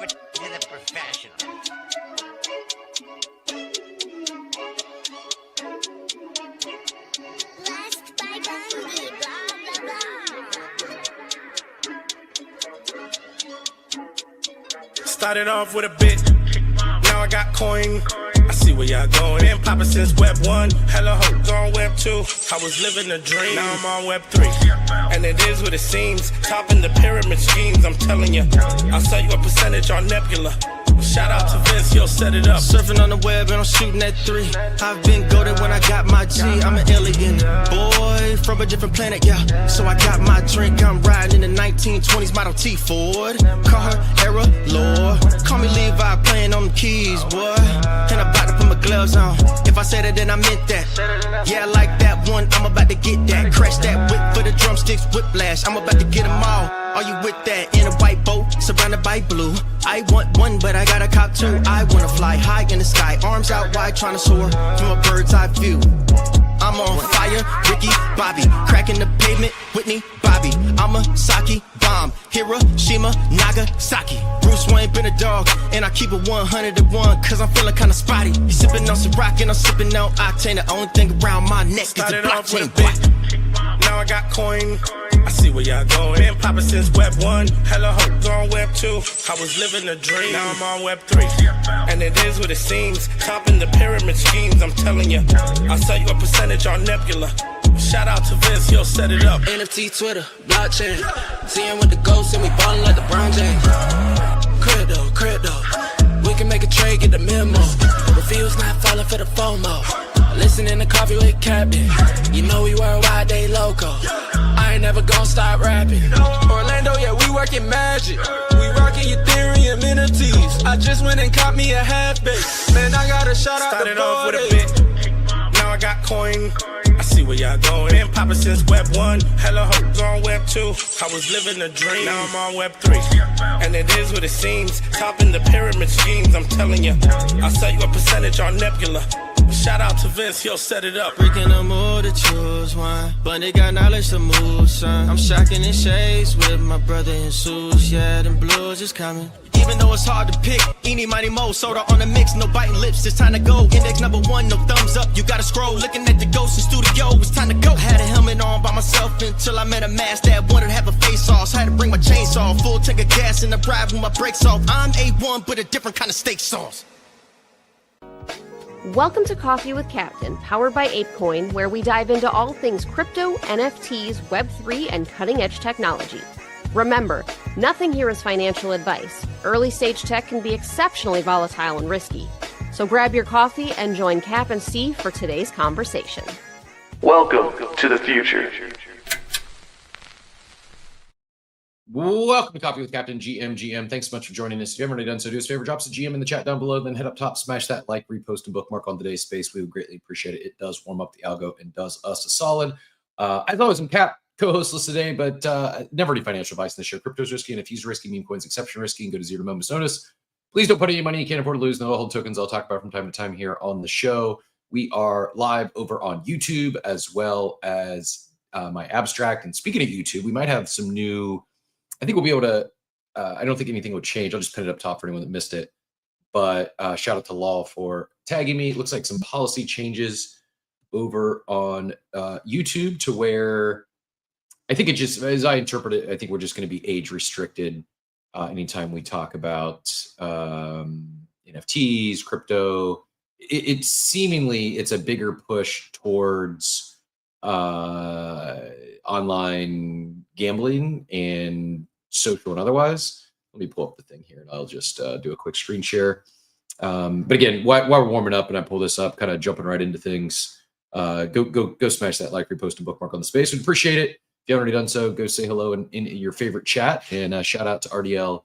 it to the professionals. Blessed by Bungie, blah, blah, blah. Started off with a bit, now I got coin. I see where y'all going. Been poppin' since Web 1, hella hoes on Web 2. I was living a dream, now I'm on Web 3. And it is what it seems, topping the pyramid schemes, I'm telling you. I'll sell you a percentage on Nebula. Shout out to Vince, yo, set it up. Surfing on the web and I'm shooting at 3. I've been goated when I got my G. I'm an alien boy from a different planet, yeah. So I got my drink, I'm riding in the 1920s Model T Ford. Call her Era Lord. Call me Levi, playing on the keys, boy. And I'm about to put my gloves on. If I said it, then I meant that. Yeah, I like that one, I'm about to get that. Crash that whip for the drumsticks, whiplash. I'm about to get them all. Are you with that? In a white boat, surrounded by blue. I want one, but I got a cop too. I wanna fly high in the sky, arms out wide, trying to soar from a bird's eye view. I'm on fire, Ricky, Bobby, cracking the pavement, Whitney, Bobby. I'm a Saki bomb, Hiroshima, Nagasaki. Bruce Wayne been a dog, and I keep it 101, cause I'm feeling kinda spotty. You sipping on some rock and I'm sipping on octane. The only thing around my neck is the Started off with a blockchain. bit, now I got coin. I see where y'all going. Been poppin' since Web 1, hella hoes on Web 2. I was living a dream, now I'm on Web 3. And it is what it seems, topping the pyramid schemes, I'm telling you. I'll sell you a percentage on Nebula. Shout out to Vince, yo, set it up. NFT, Twitter, blockchain. Seeing with the ghosts and we ballin' like the Brown James. Crypto. We can make a trade, get the memo. Reviews not falling for the FOMO. Listening to Coffee with Captain. You know we worldwide, they loco. I ain't never gonna stop rapping. Orlando, yeah, we working magic. We rocking Ethereum NFTs. I just went and caught me a half base. Man, I got a shout out Started to off with a Bode. bit, now I got coin. I see where y'all going. Been poppin' since Web 1, hella hoes on Web 2. I was living a dream, now I'm on Web 3. And it is what it seems, topping the pyramid schemes, I'm telling you. I'll sell you a percentage on Nebula. Shout out to Vince, yo, set it up. Breaking the mood to choose one, but they got knowledge to move, son. I'm shocking in shades with my brother in suits. Yeah, them blues is coming. Even though it's hard to pick, eeny, mighty, mo, soda on the mix, no biting lips, it's time to go. Index number 1, no thumbs up, you gotta scroll. Looking at the ghost in studio, it's time to go. Had a helmet on by myself until I met a mask that wanted to have a face off. So had to bring my chainsaw, full tank of gas in the drive with my brakes off. I'm A1, but a different kind of steak sauce. Welcome to Coffee with Captain, powered by ApeCoin, where we dive into all things crypto, NFTs, Web3, and cutting-edge technology. Remember, nothing here is financial advice. Early-stage tech can be exceptionally volatile and risky. So grab your coffee and join Cap and Steve for today's conversation. Welcome to the future. Welcome to Coffee with Captain GM. Thanks so much for joining us. If you haven't already done so, do us a favor, drop us a GM in the chat down below, then head up top, smash that like, repost, and bookmark on today's space. We would greatly appreciate it. It does warm up the algo and does us a solid. As always, I'm Cap, co-hostless today, but never any financial advice in this show. Crypto's risky, and NFTs risky, meme coins exception risky, and go to zero moments notice. Please don't put any money you can't afford to lose. No hold tokens I'll talk about from time to time here on the show. We are live over on YouTube as well as my abstract. And speaking of YouTube, we might have some new, I think we'll be able to, I don't think anything will change. I'll just put it up top for anyone that missed it. But shout out to Law for tagging me. It looks like some policy changes over on YouTube to where I think it just, as I interpret it, I think we're just going to be age restricted anytime we talk about NFTs, crypto. It's seemingly, it's a bigger push towards online gambling and social and otherwise. Let me pull up the thing here and I'll just do a quick screen share. But again, while we're warming up and I pull this up, kind of jumping right into things, go smash that like, repost, and bookmark on the space. We'd appreciate it. If you haven't already done so, go say hello in your favorite chat, and shout out to RDL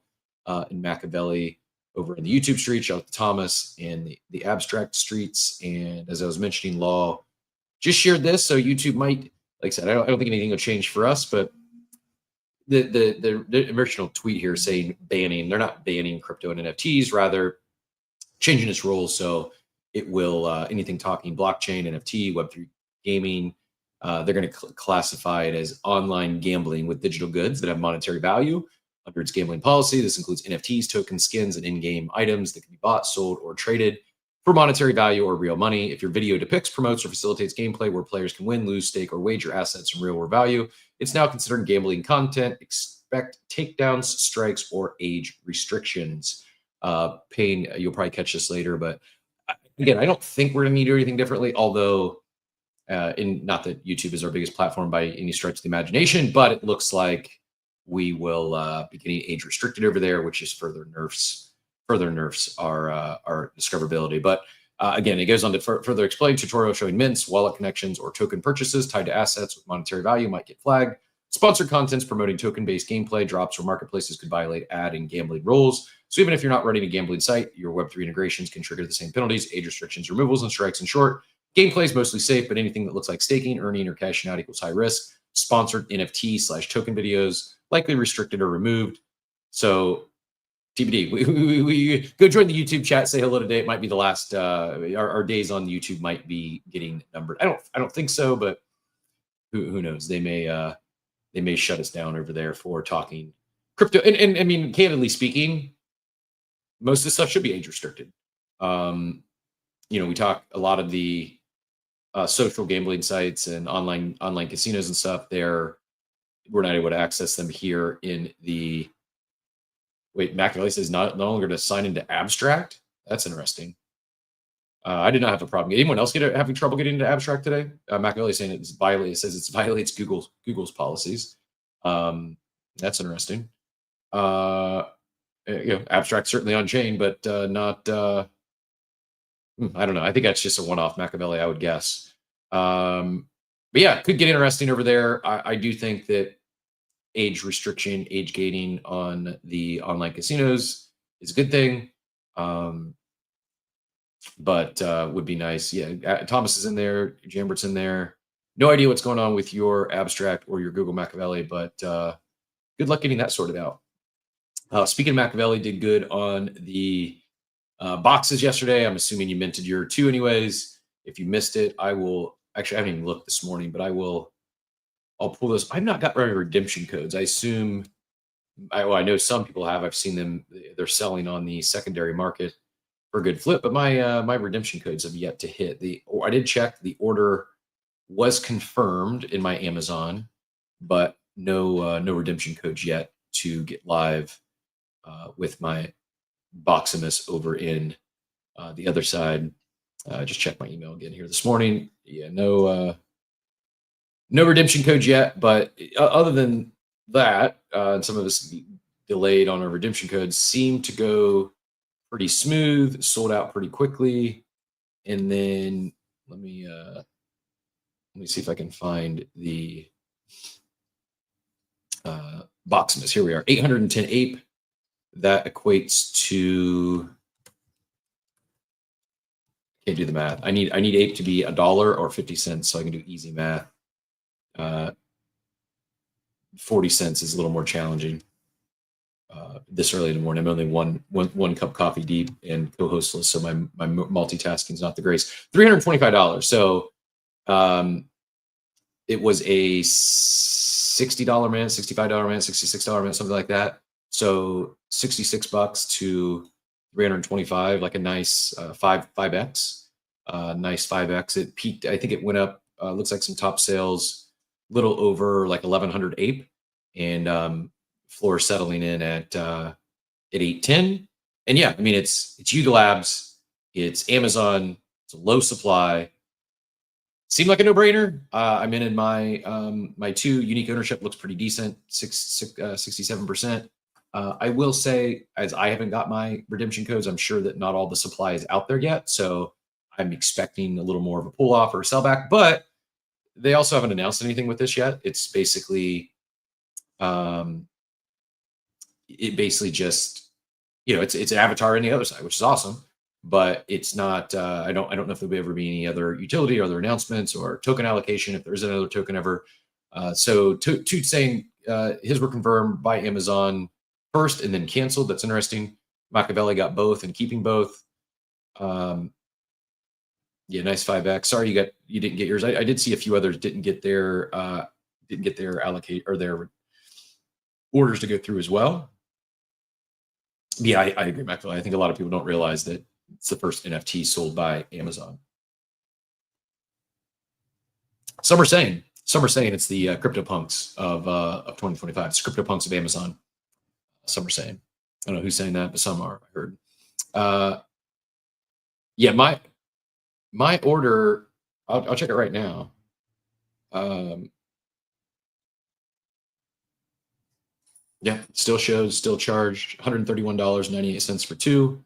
and Machiavelli over in the YouTube street. Shout out to Thomas and the abstract streets. And as I was mentioning, Law just shared this, so YouTube might, like I said, I don't think anything will change for us, but the original tweet here saying banning, they're not banning crypto and NFTs, rather changing its rules so it will anything talking blockchain, NFT, Web3 gaming, they're going to classify it as online gambling with digital goods that have monetary value under its gambling policy. This includes NFTs, tokens, skins, and in-game items that can be bought, sold, or traded for monetary value or real money. If your video depicts, promotes, or facilitates gameplay where players can win, lose, stake, or wager assets in real-world value, it's now considered gambling content. Expect takedowns, strikes, or age restrictions. Payne, you'll probably catch this later, but again, I don't think we're going to need to do anything differently, although not that YouTube is our biggest platform by any stretch of the imagination, but it looks like we will be getting age restricted over there, which is further nerfs our discoverability. But again, it goes on to further explain tutorial showing mints, wallet connections, or token purchases tied to assets with monetary value might get flagged. Sponsored contents promoting token-based gameplay drops or marketplaces could violate ad and gambling rules. So even if you're not running a gambling site, your Web3 integrations can trigger the same penalties, age restrictions, removals, and strikes. In short, gameplay is mostly safe, but anything that looks like staking, earning, or cashing out equals high risk. Sponsored NFT/token videos likely restricted or removed. So TBD. We go join the YouTube chat. Say hello today. It might be the last. Our days on YouTube might be getting numbered. I don't think so, but who knows? They may shut us down over there for talking crypto. And I mean, candidly speaking, most of this stuff should be age restricted. We talk a lot of the social gambling sites and online casinos and stuff. We're not able to access them here in the. Wait, Machiavelli says no longer to sign into Abstract. That's interesting. I did not have a problem. Anyone else having trouble getting into Abstract today? Machiavelli saying it says it violates Google's policies. That's interesting. Abstract certainly on chain, but not. I don't know. I think that's just a one-off Machiavelli, I would guess. But yeah, could get interesting over there. I do think that age restriction, age gating on the online casinos is a good thing. But would be nice. Yeah, Thomas is in there. Jambert's in there. No idea what's going on with your Abstract or your Google Machiavelli, but good luck getting that sorted out. Speaking of Machiavelli, did good on the boxes yesterday. I'm assuming you minted your 2 anyways. If you missed it, I will actually. I haven't even looked this morning, but I'll pull this. I've not got any redemption codes. I assume. I know some people have. I've seen them. They're selling on the secondary market for a good flip, but my redemption codes have yet to hit. I did check. The order was confirmed in my Amazon, but no redemption codes yet to get live with my Boximus over in the other side. Just check my email again here this morning. Yeah, no redemption codes yet, but other than that, some of us delayed on our redemption codes seem to go pretty smooth, sold out pretty quickly. And then let me see if I can find the Boximus. Here we are, 810 ape. That equates to, can't do the math. I need ape to be $1 or 50 cents, so I can do easy math. 40 cents is a little more challenging. This early in the morning, I'm only one cup coffee deep and co-hostless, so my multitasking is not the greatest. $325. So it was a $60 mint, $65 mint, $66 mint, something like that. So $66 to $325, like a nice 5x. Nice 5x. It peaked. I think it went up. Looks like some top sales, little over like 1,100 ape, and floor settling in at 810. And yeah, I mean it's Yuga Labs, it's Amazon, it's a low supply. Seemed like a no-brainer. I'm in my my 2 unique ownership looks pretty decent, 67%. I will say, as I haven't got my redemption codes, I'm sure that not all the supply is out there yet. So I'm expecting a little more of a pull off or a sellback, but they also haven't announced anything with this yet. It's basically, just, it's an avatar on the other side, which is awesome, but it's not, I don't know if there'll ever be any other utility or other announcements or token allocation, if there is another token ever. So Toot saying his were confirmed by Amazon first and then canceled. That's interesting. Machiavelli got both and keeping both. Yeah, nice 5x. Sorry you didn't get yours. I did see a few others didn't get their allocate or their orders to go through as well. Yeah, I agree, Maxwell. I think a lot of people don't realize that it's the first NFT sold by Amazon. Some are saying it's the CryptoPunks of 2025. It's CryptoPunks of Amazon. Some are saying. I don't know who's saying that, but some are. I heard. Yeah, my order. I'll check it right now. Yeah, still shows, still charged $131.98 for 2.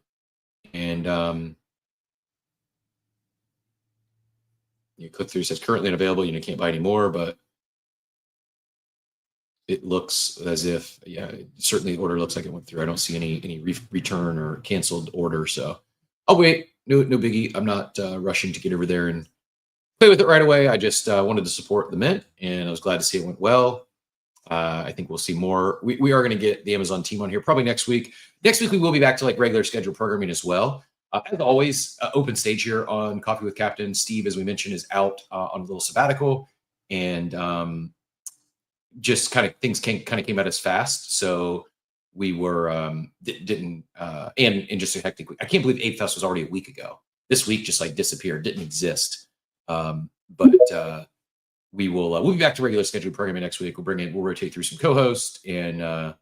And you click through, says currently unavailable, can't buy any more, but it looks as if, certainly the order looks like it went through. I don't see any return or canceled order. So I'll wait. No biggie. I'm not rushing to get over there and play with it right away. I just wanted to support the mint, and I was glad to see it went well. I think we'll see more. We are going to get the Amazon team on here probably next week. Next week, we will be back to like regular scheduled programming as well. As always, open stage here on Coffee with Captain. Steve, as we mentioned, is out on a little sabbatical, and just kind of things came at us fast. So we were didn't and just a hectic week. I can't believe Ape Fest was already a week ago. This week just like disappeared, didn't exist. But we'll be back to regular scheduled programming next week. We'll rotate through some co-hosts and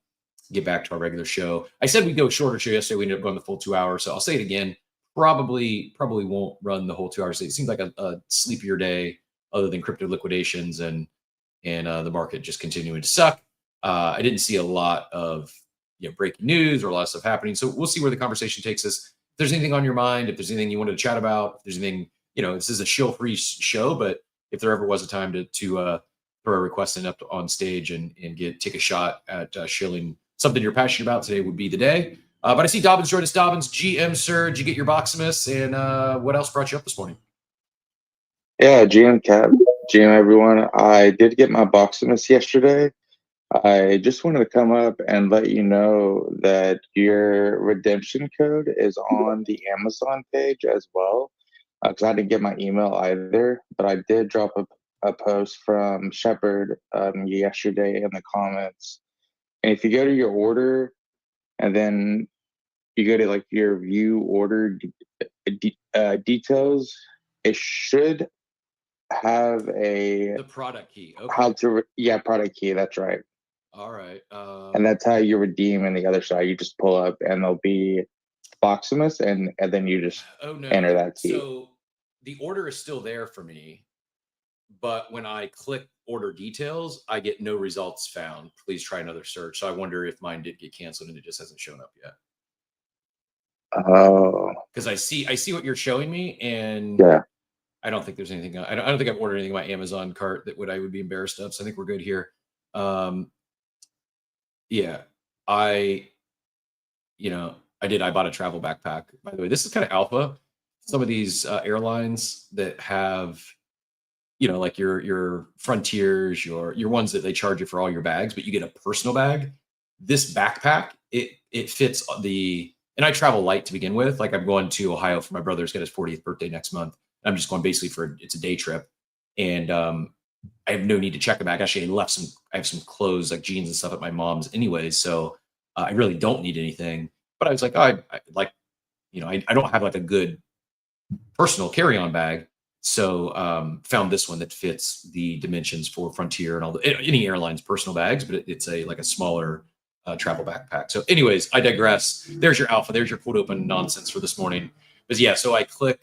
get back to our regular show. I said we'd go shorter show yesterday. We ended up going the full 2 hours. So I'll say it again. Probably won't run the whole 2 hours. It seems like a sleepier day other than crypto liquidations and the market just continuing to suck. I didn't see a lot of breaking news or a lot of stuff happening. So we'll see where the conversation takes us. If there's anything on your mind, if there's anything you wanted to chat about, if there's anything, this is a shill-free show, but if there ever was a time to throw a request in up on stage and take a shot at shilling something you're passionate about, today would be the day. But I see Dobbins joined us. Dobbins, GM, sir, did you get your Boximus? And what else brought you up this morning? Yeah, GM Cap, GM everyone. I did get my Boximus yesterday. I just wanted to come up and let you know that your redemption code is on the Amazon page as well. Because I didn't get my email either, but I did drop a post from Shepard yesterday in the comments. And if you go to your order and then you go to like your view order details, it should have the product key. Okay. Product key. That's right. All right. And that's how you redeem on the other side. You just pull up and there'll be Boximus, and then you just enter that key. So the order is still there for me, but when I click order details, I get no results found. Please try another search. So I wonder if mine did get canceled and it just hasn't shown up yet. Oh. Because I see what you're showing me, and yeah, I don't think there's anything. I don't think I've ordered anything in my Amazon cart that I would be embarrassed of. So I think we're good here. Yeah, I bought a travel backpack. By the way, this is kind of alpha. Some of these airlines that have, like your Frontiers, your ones that they charge you for all your bags, but you get a personal bag. This backpack, it fits and I travel light to begin with. Like I'm going to Ohio for my brother's got his 40th birthday next month. I'm just going basically it's a day trip. And I have no need to check a bag. Actually, I have some clothes like jeans and stuff at my mom's anyways. So I really don't need anything. But I was like, I don't have like a good personal carry-on bag. So found this one that fits the dimensions for Frontier and any airline's personal bags, but it's a smaller travel backpack. So anyways, I digress. There's your alpha. There's your quote open nonsense for this morning. But yeah, so I click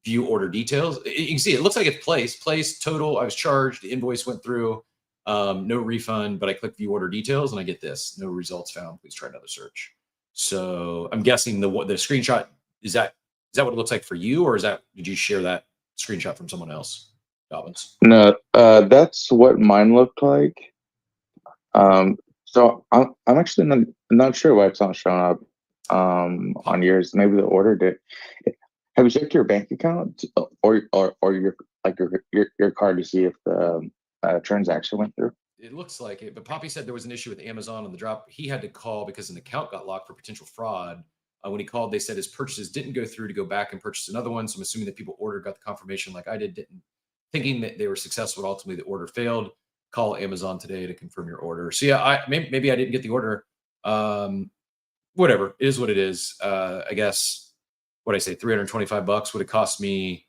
view order details. You can see it looks like it's placed total. I was charged. The invoice went through. No refund, but I click view order details and I get this. No results found. Please try another search. So I'm guessing the screenshot, is that what it looks like for you, or did you share that screenshot from someone else, Dobbins? No, that's what mine looked like. So I'm actually not sure why it's not showing up on yours. Maybe the order did. Have you checked your bank account or your card to see if the transaction went through? It looks like it, but Poppy said there was an issue with Amazon on the drop. He had to call because an account got locked for potential fraud. When he called, they said his purchases didn't go through to go back and purchase another one. So I'm assuming that people ordered, got the confirmation like I did, thinking that they were successful. But ultimately, the order failed. Call Amazon today to confirm your order. So yeah, maybe I didn't get the order. whatever, it is what it is. I guess what I say, $325 would have cost me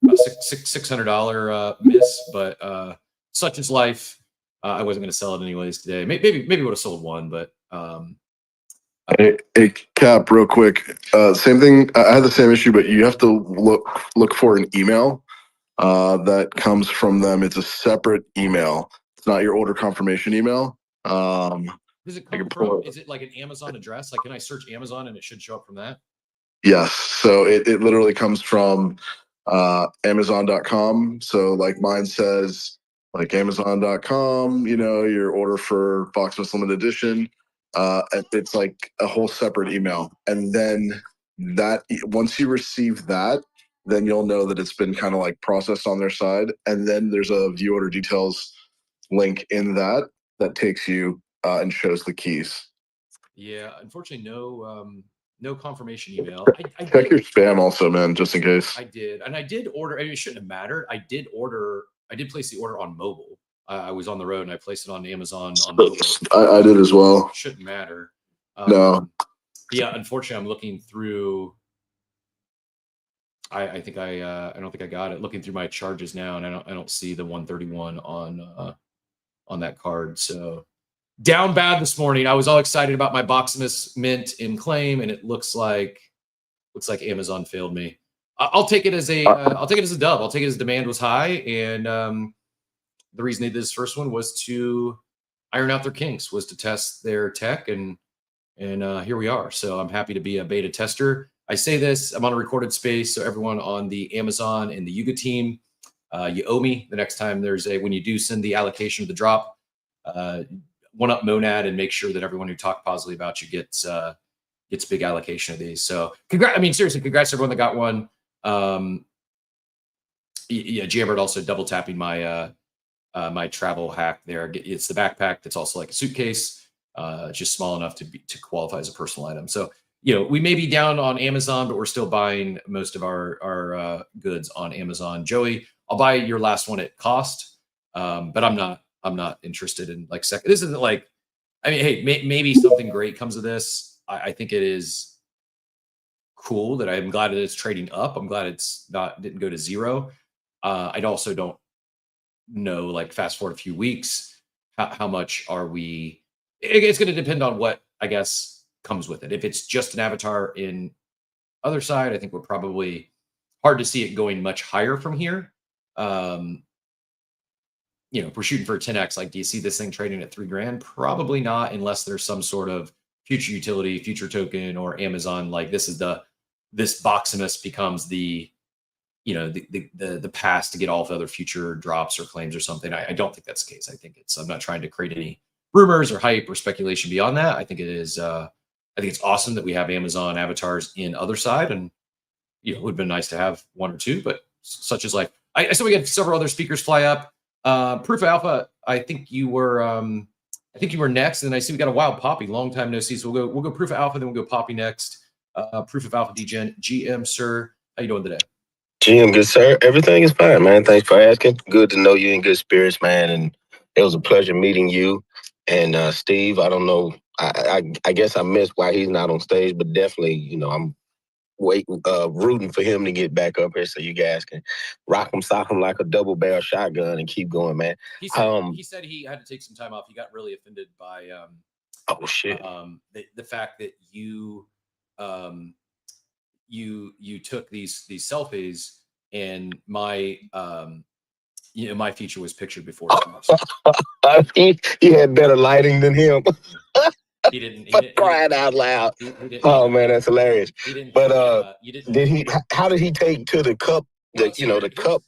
about $600 miss, but such is life. I wasn't going to sell it anyways today. Maybe would have sold one, but Hey, Cap, real quick. Same thing. I had the same issue, but you have to look for an email that comes from them. It's a separate email. It's not your order confirmation email. does it come from? Is it like an Amazon address? Like, can I search Amazon and it should show up from that? Yes. So it literally comes from Amazon.com. So like mine says like Amazon.com, your order for Boxmas Limited Edition. It's like a whole separate email. And then once you receive that, then you'll know that it's been kind of like processed on their side. And then there's a view order details link in that takes you and shows the keys. Yeah, unfortunately, no confirmation email. I Check your spam also, man, just in case. I did, and I did order. I mean, it shouldn't have mattered. I did place the order on mobile. I was on the road and I placed it on Amazon on mobile. I did as well. Shouldn't matter. No. Yeah, unfortunately, I'm looking through. I think I don't think I got it. Looking through my charges now, and I don't see the 131 on that card. So down bad this morning. I was all excited about my Boximus mint in claim, and it looks like Amazon failed me. I'll take it as a dub. I'll take it as demand was high, and the reason they did this first one was to iron out their kinks, was to test their tech, and here we are. So I'm happy to be a beta tester. I say this, I'm on a recorded space, so everyone on the Amazon and the Yuga team, you owe me the next time when you do send the allocation of the drop, one up Monad and make sure that everyone who talked positively about you gets big allocation of these. So seriously, congrats to everyone that got one. Yeah, Jaybird also double tapping my my travel hack there. It's the backpack that's also like a suitcase, just small enough to qualify as a personal item. So we may be down on Amazon, but we're still buying most of our goods on Amazon. Joey, I'll buy your last one at cost, but I'm not interested in like second. This isn't like, hey, maybe something great comes of this. I think it is cool that I'm glad that it's trading up. I'm glad didn't go to zero. I also don't know, like fast forward a few weeks, how much are we? It's going to depend on what I guess comes with it. If it's just an avatar in Otherside, I think we're probably hard to see it going much higher from here. If we're shooting for a 10x, like, do you see this thing trading at $3,000? Probably not, unless there's some sort of future utility, future token, or Amazon. Like this Boximus becomes the pass to get all of the other future drops or claims or something. I don't think that's the case. I think I'm not trying to create any rumors or hype or speculation beyond that. I think it is. I think it's awesome that we have Amazon avatars in Otherside, and it would have been nice to have one or two, but such is life. I saw we got several other speakers fly up. Proof of Alpha, I think you were next, and I see we got a Wild Poppy. Long time no see. So we'll go Proof of Alpha, then we'll go Poppy next. Proof of Alpha DGen GM, sir. How you doing today? GM, good sir. Everything is fine, man. Thanks for asking. Good to know you in good spirits, man. And it was a pleasure meeting you. And Steve, I don't know. I guess I missed why he's not on stage, but definitely, I'm waiting, rooting for him to get back up here so you guys can rock him, sock him like a double barrel shotgun and keep going, man. He said he had to take some time off. He got really offended by oh shit, the fact that you took these selfies, and my my feature was pictured before. He had better lighting than him. He didn't. Crying out loud. Oh man, that's hilarious. But did he? How did he take to the cup? The cup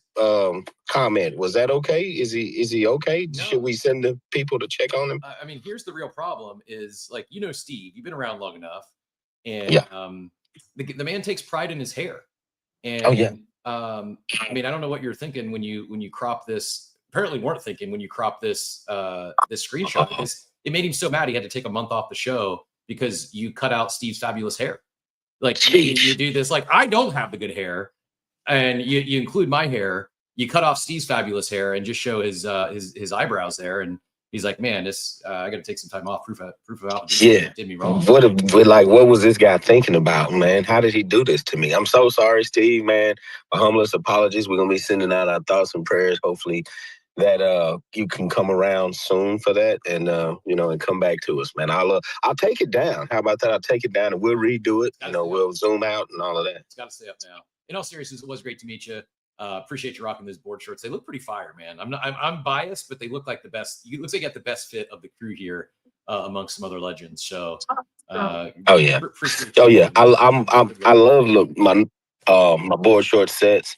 comment. Was that okay? Is he okay? No. Should we send the people to check on him? Here's the real problem: is like Steve. You've been around long enough, and the man takes pride in his hair. And oh yeah. I don't know what you're thinking when you crop this. Apparently, weren't thinking when you crop this this screenshot. Because it made him so mad he had to take a month off the show because you cut out Steve's fabulous hair. Like you do this, like I don't have the good hair, and you include my hair. You cut off Steve's fabulous hair and just show his eyebrows there, and he's like, man, this I got to take some time off. Proof of alpha Yeah. did me wrong. What was this guy thinking about, man? How did he do this to me? I'm so sorry, Steve, man. My humblest apologies. We're gonna be sending out our thoughts and prayers. Hopefully that you can come around soon for that, and and come back to us, man. I'll take it down. How about that? I'll take it down and we'll redo it. We'll zoom out and all of that. It's got to stay up now. In all seriousness, it was great to meet you. Appreciate you rocking those board shorts. They look pretty fire, man. I'm biased, but they look like the best. It looks like you got the best fit of the crew here amongst some other legends. So, oh yeah, I love my board short sets.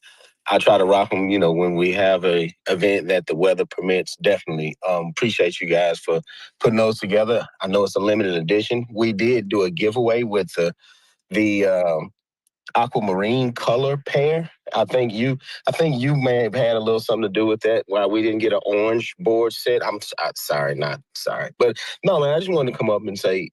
I try to rock them, when we have a event that the weather permits. Definitely appreciate you guys for putting those together. I know it's a limited edition. We did do a giveaway with the aquamarine color pair. I think you may have had a little something to do with that. Why we didn't get an orange board set. I'm sorry, not sorry, but no, man. I just wanted to come up and say,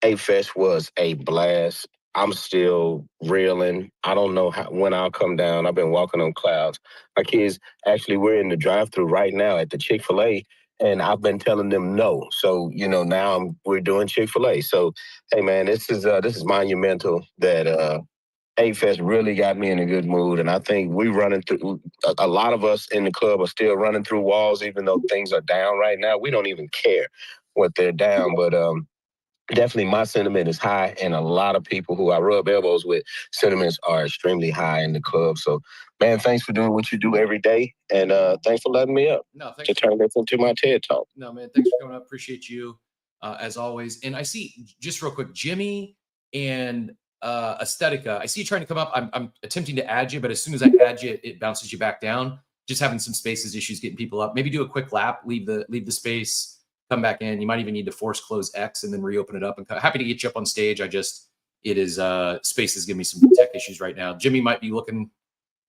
A-Fest was a blast. I'm still reeling. I don't know when I'll come down. I've been walking on clouds. My kids, actually, we're in the drive-thru right now at the Chick-fil-A, and I've been telling them no. So, now we're doing Chick-fil-A. So, hey, man, this is monumental that A-Fest really got me in a good mood, and I think we running through, a lot of us in the club are still running through walls, even though things are down right now. We don't even care what they're down, but definitely my sentiment is high, and a lot of people who I rub elbows with, sentiments are extremely high in the club. So, man, thanks for doing what you do every day, and thanks for letting me up to turn this into my TED Talk. No, man, thanks for coming up. Appreciate you, as always. And I see, just real quick, Jimmy and Aesthetica, I see you trying to come up. I'm attempting to add you, but as soon as I add you, it bounces you back down. Just having some spaces issues getting people up. Maybe do a quick lap, leave the space, come back in. You might even need to force close X and then reopen it up. And happy to get you up on stage. Space is giving me some tech issues right now. Jimmy might be looking.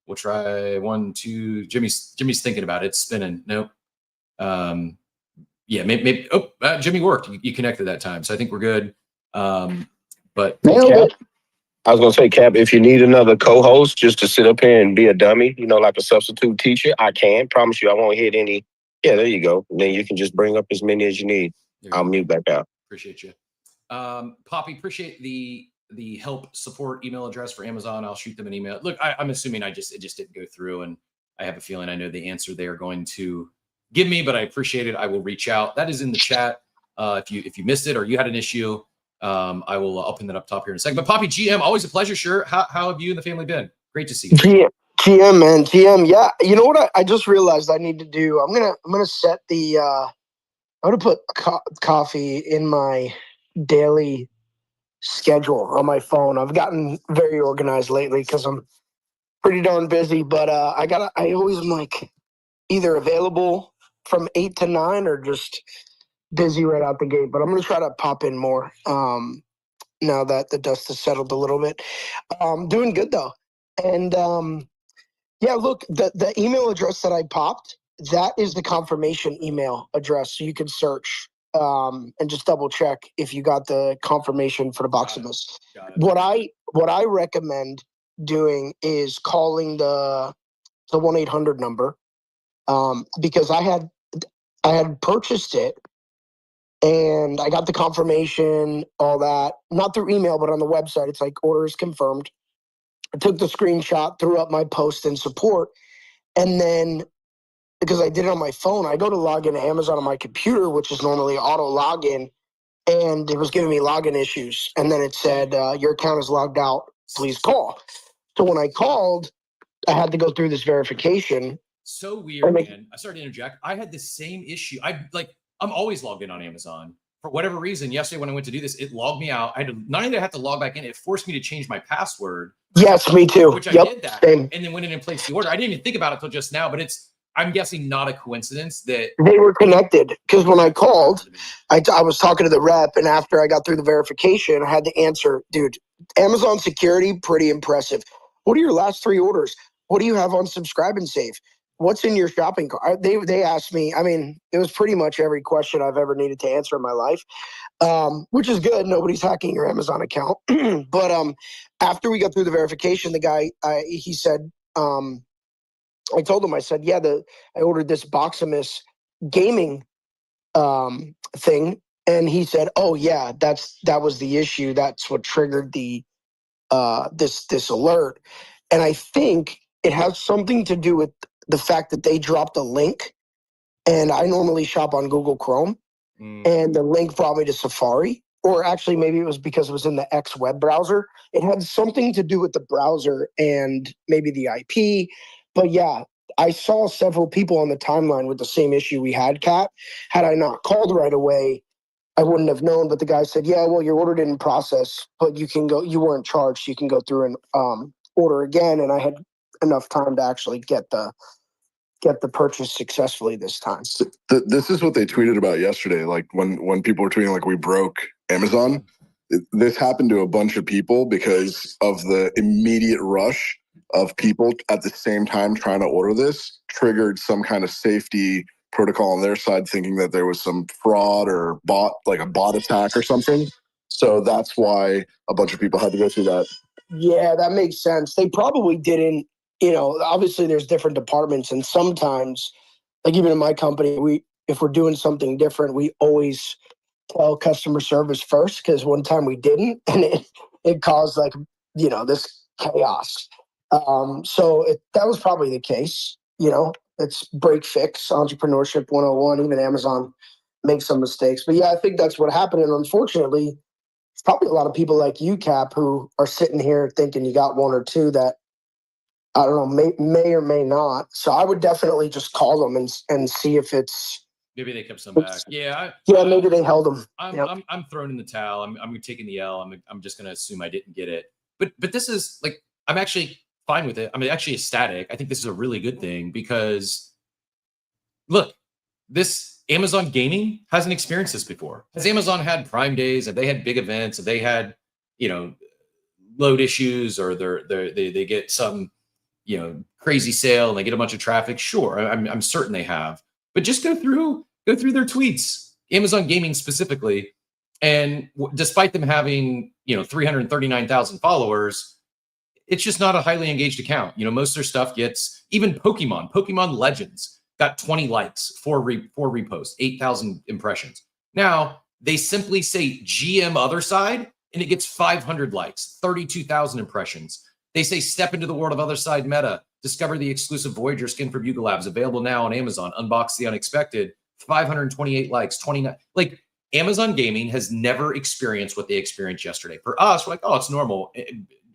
We'll try 1, 2. Jimmy's thinking about it. It's spinning. Nope. Yeah, maybe. Jimmy worked. You connected that time, so I think we're good. But Cap, I was gonna say, Cap, if you need another co-host just to sit up here and be a dummy, like a substitute teacher, I can promise you I won't hit any. Yeah, there you go. And then you can just bring up as many as you need. I'll mute back out. Appreciate you. Poppy, appreciate the help support email address for Amazon. I'll shoot them an email. Look, I'm assuming it just didn't go through, and I have a feeling I know the answer they are going to give me, but I appreciate it. I will reach out. That is in the chat. If you missed it or you had an issue, I'll pin that up top here in a second. But Poppy, GM, always a pleasure. Sure. How have you and the family been? Great to see you. GM, man, GM. Yeah, you know what I just realized I need to do? I'm gonna set the. I'm gonna put coffee in my daily schedule on my phone. I've gotten very organized lately because I'm pretty darn busy. But I always am like either available from 8 to 9 or just busy right out the gate. But I'm gonna try to pop in more now that the dust has settled a little bit. Doing good though, and yeah, look, the email address that I popped, that is the confirmation email address. So you can search and just double check if you got the confirmation for the Boximus. What I recommend doing is calling the 1-800 number because I had purchased it and I got the confirmation, all that, not through email, but on the website. It's like orders confirmed. I took the screenshot, threw up my post in support, and then because I did it on my phone, I go to log into Amazon on my computer, which is normally auto login, and it was giving me login issues. And then it said, your account is logged out, please call. So when I called, I had to go through this verification. So weird, man. I started to interject. I had the same issue. I'm always logged in on Amazon. For whatever reason, yesterday when I went to do this, it logged me out. I had to, not only did I have to log back in, it forced me to change my password. Yes, me too. Which I did that. Same. And then went in and placed the order. I didn't even think about it until just now, but I'm guessing not a coincidence that they were connected. Because when I called, I was talking to the rep, and after I got through the verification, I had to answer, dude, Amazon security, pretty impressive. What are your last 3 orders? What do you have on subscribe and save? What's in your shopping cart? They asked me, I mean, it was pretty much every question I've ever needed to answer in my life, which is good. Nobody's hacking your Amazon account. But after we got through the verification, the guy, he said, I told him, I said, yeah, I ordered this Boximus gaming thing, and he said, "Oh yeah, that was the issue. That's what triggered the this alert." And I think it has something to do with the fact that they dropped a link, and I normally shop on Google Chrome, and the link brought me to Safari, or actually maybe it was because it was in the X web browser. It had something to do with the browser and maybe the IP. But yeah, I saw several people on the timeline with the same issue we had, Kat. Had I not called right away, I wouldn't have known. But the guy said, "Yeah, well, your order didn't process, but you can go. You weren't charged. You can go through and order again." And I had enough time to actually get the purchase successfully this time. This is what they tweeted about yesterday. Like when people were tweeting like we broke Amazon, this happened to a bunch of people because of the immediate rush of people at the same time trying to order this, triggered some kind of safety protocol on their side, thinking that there was some fraud or like a bot attack or something. So that's why a bunch of people had to go through that. Yeah, that makes sense. They probably didn't, obviously there's different departments, and sometimes, like even in my company, if we're doing something different, we always tell customer service first, because one time we didn't, and it caused this chaos. So that was probably the case. It's break fix, entrepreneurship 101. Even Amazon makes some mistakes. But yeah, I think that's what happened. And unfortunately, it's probably a lot of people like you, Cap, who are sitting here thinking you got one or two that, I don't know, may or may not. So I would definitely just call them and see if it's... Maybe they kept some back. Yeah. Maybe they held them. I'm thrown in the towel. I'm taking the L. I'm just going to assume I didn't get it. But this is like, I'm actually fine with it. I'm actually ecstatic. I think this is a really good thing because, look, this Amazon gaming hasn't experienced this before. Has Amazon had Prime days? Have they had big events? Have they had, load issues, or they get some, crazy sale and they get a bunch of traffic? Sure, I'm certain they have. But just go through their tweets, Amazon gaming specifically, and despite them having 339,000 followers, it's just not a highly engaged account. Most of their stuff gets, even Pokemon Legends got 20 likes, 4 reposts, 8,000 impressions. Now they simply say GM Otherside and it gets 500 likes, 32,000 impressions. They say step into the world of Otherside meta, discover the exclusive Voyager skin from Bugle Labs, available now on Amazon, unbox the unexpected, 528 likes, 29. Like, Amazon gaming has never experienced what they experienced yesterday. For us, we're like, oh, it's normal.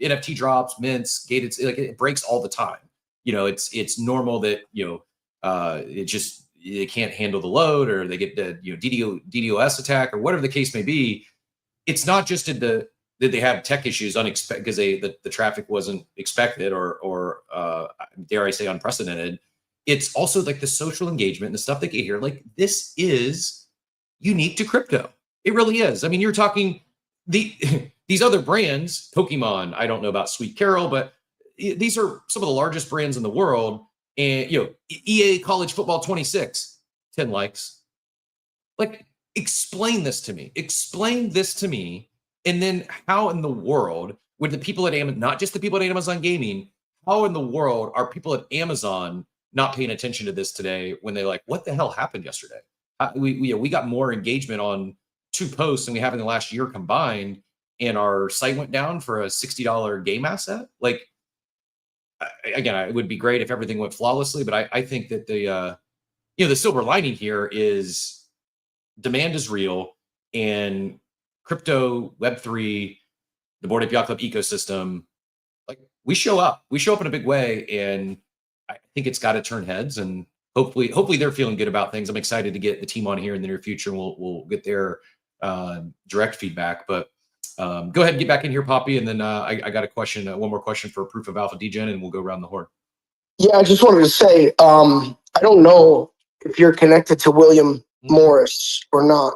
NFT drops, mints, gated, like it breaks all the time. It's normal that it can't handle the load, or they get the DDoS attack, or whatever the case may be. It's not just that they have tech issues unexpected because the traffic wasn't expected or dare I say unprecedented. It's also like the social engagement and the stuff they get here. Like, this is unique to crypto. It really is. I mean, you're talking these other brands, Pokemon, I don't know about Sweet Carol, but these are some of the largest brands in the world. And, EA College Football 26, 10 likes. Like, explain this to me. Explain this to me. And then how in the world would the people at Amazon, not just the people at Amazon Gaming, how in the world are people at Amazon not paying attention to this today when they're like, what the hell happened yesterday? We got more engagement on 2 posts than we have in the last year combined, and our site went down for a $60 game asset. Like, again, it would be great if everything went flawlessly, but I think that the silver lining here is demand is real, and crypto, Web3, the Bored Ape Yacht Club ecosystem, like, we show up in a big way, and I think it's got to turn heads, and hopefully they're feeling good about things. I'm excited to get the team on here in the near future, and we'll get their direct feedback. But go ahead and get back in here, Poppy, and then I got a question, one more question for Proof of Alpha Degen, and we'll go around the horn. Yeah, I just wanted to say, I don't know if you're connected to William Morris or not.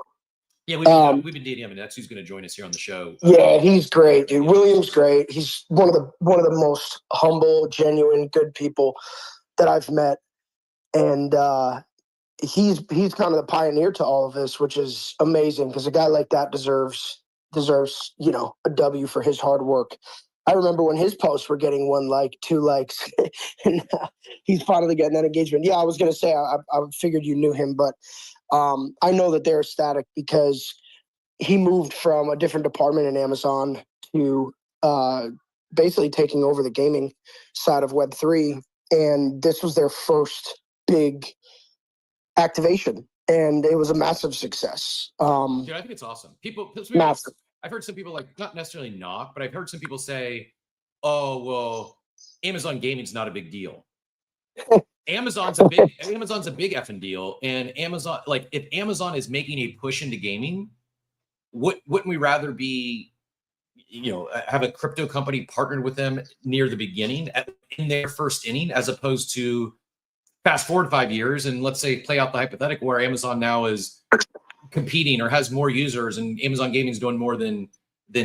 Yeah, we've been DMing. That's who's going to join us here on the show. Yeah, he's great, dude. William's great. He's one of the most humble, genuine, good people that I've met, and he's kind of the pioneer to all of this, which is amazing because a guy like that deserves a W for his hard work. I remember when his posts were getting 1 like, 2 likes, and he's finally getting that engagement. Yeah, I was gonna say I figured you knew him, but I know that they're ecstatic because he moved from a different department in Amazon to basically taking over the gaming side of Web3, and this was their first big activation, and it was a massive success. Dude, I think it's awesome. Massive. I've heard some people like not necessarily knock, but I've heard some people say, "Oh, well, Amazon gaming's not a big deal." Amazon's a big effing deal, and Amazon, like, if Amazon is making a push into gaming, wouldn't we rather be, have a crypto company partnered with them near the beginning in their first inning, as opposed to fast forward 5 years and let's say play out the hypothetical where Amazon now is competing or has more users and Amazon gaming is doing more than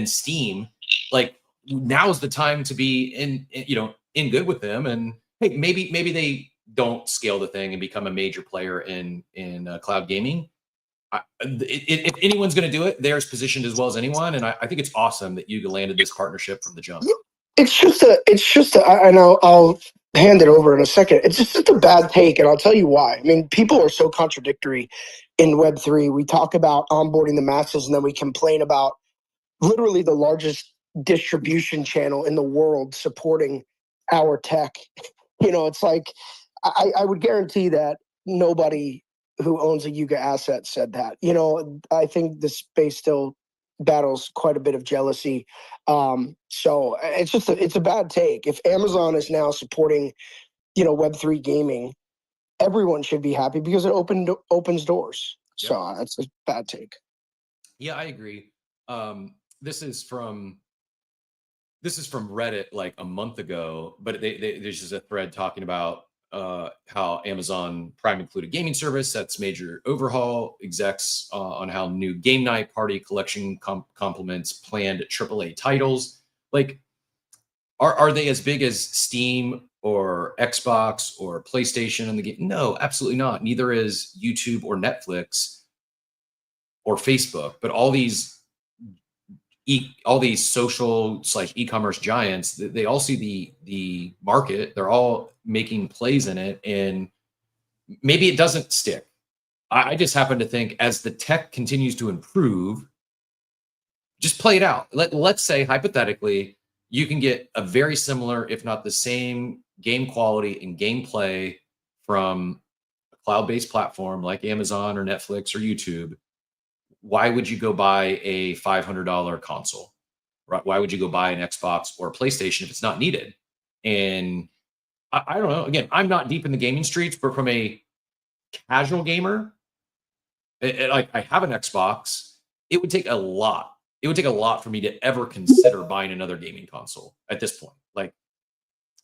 Steam. Like, now is the time to be in good with them, and hey, maybe they don't scale the thing and become a major player in cloud gaming. If anyone's going to do it, they're as positioned as well as anyone, and I think it's awesome that Yuga landed this partnership from the jump. It's just and I'll hand it over in a second. It's just a bad take, and I'll tell you why. I mean, people are so contradictory in Web3. We talk about onboarding the masses, and then we complain about literally the largest distribution channel in the world supporting our tech. It's like, I would guarantee that nobody who owns a Yuga asset said that. I think the space still battles quite a bit of jealousy. So it's a bad take. If Amazon is now supporting, Web3 gaming, everyone should be happy because it opens doors. Yep. So that's a bad take. Yeah, I agree. This is from Reddit like a month ago, but there's just a thread talking about how Amazon Prime included gaming service, that's major overhaul, execs on how new game night party collection complements planned AAA titles. Like, are they as big as Steam or Xbox or PlayStation in the game? No, absolutely not. Neither is YouTube or Netflix or Facebook. But all these social / e-commerce giants, they all see the market. They're all making plays in it, and maybe it doesn't stick. I just happen to think as the tech continues to improve, just play it out. Let's say hypothetically, you can get a very similar, if not the same, game quality and gameplay from a cloud-based platform like Amazon or Netflix or YouTube. Why would you go buy a $500 console? Right? Why would you go buy an Xbox or a PlayStation if it's not needed? And I don't know. Again, I'm not deep in the gaming streets, but from a casual gamer, like, I have an Xbox. It would take a lot. It would take a lot for me to ever consider buying another gaming console at this point. Like,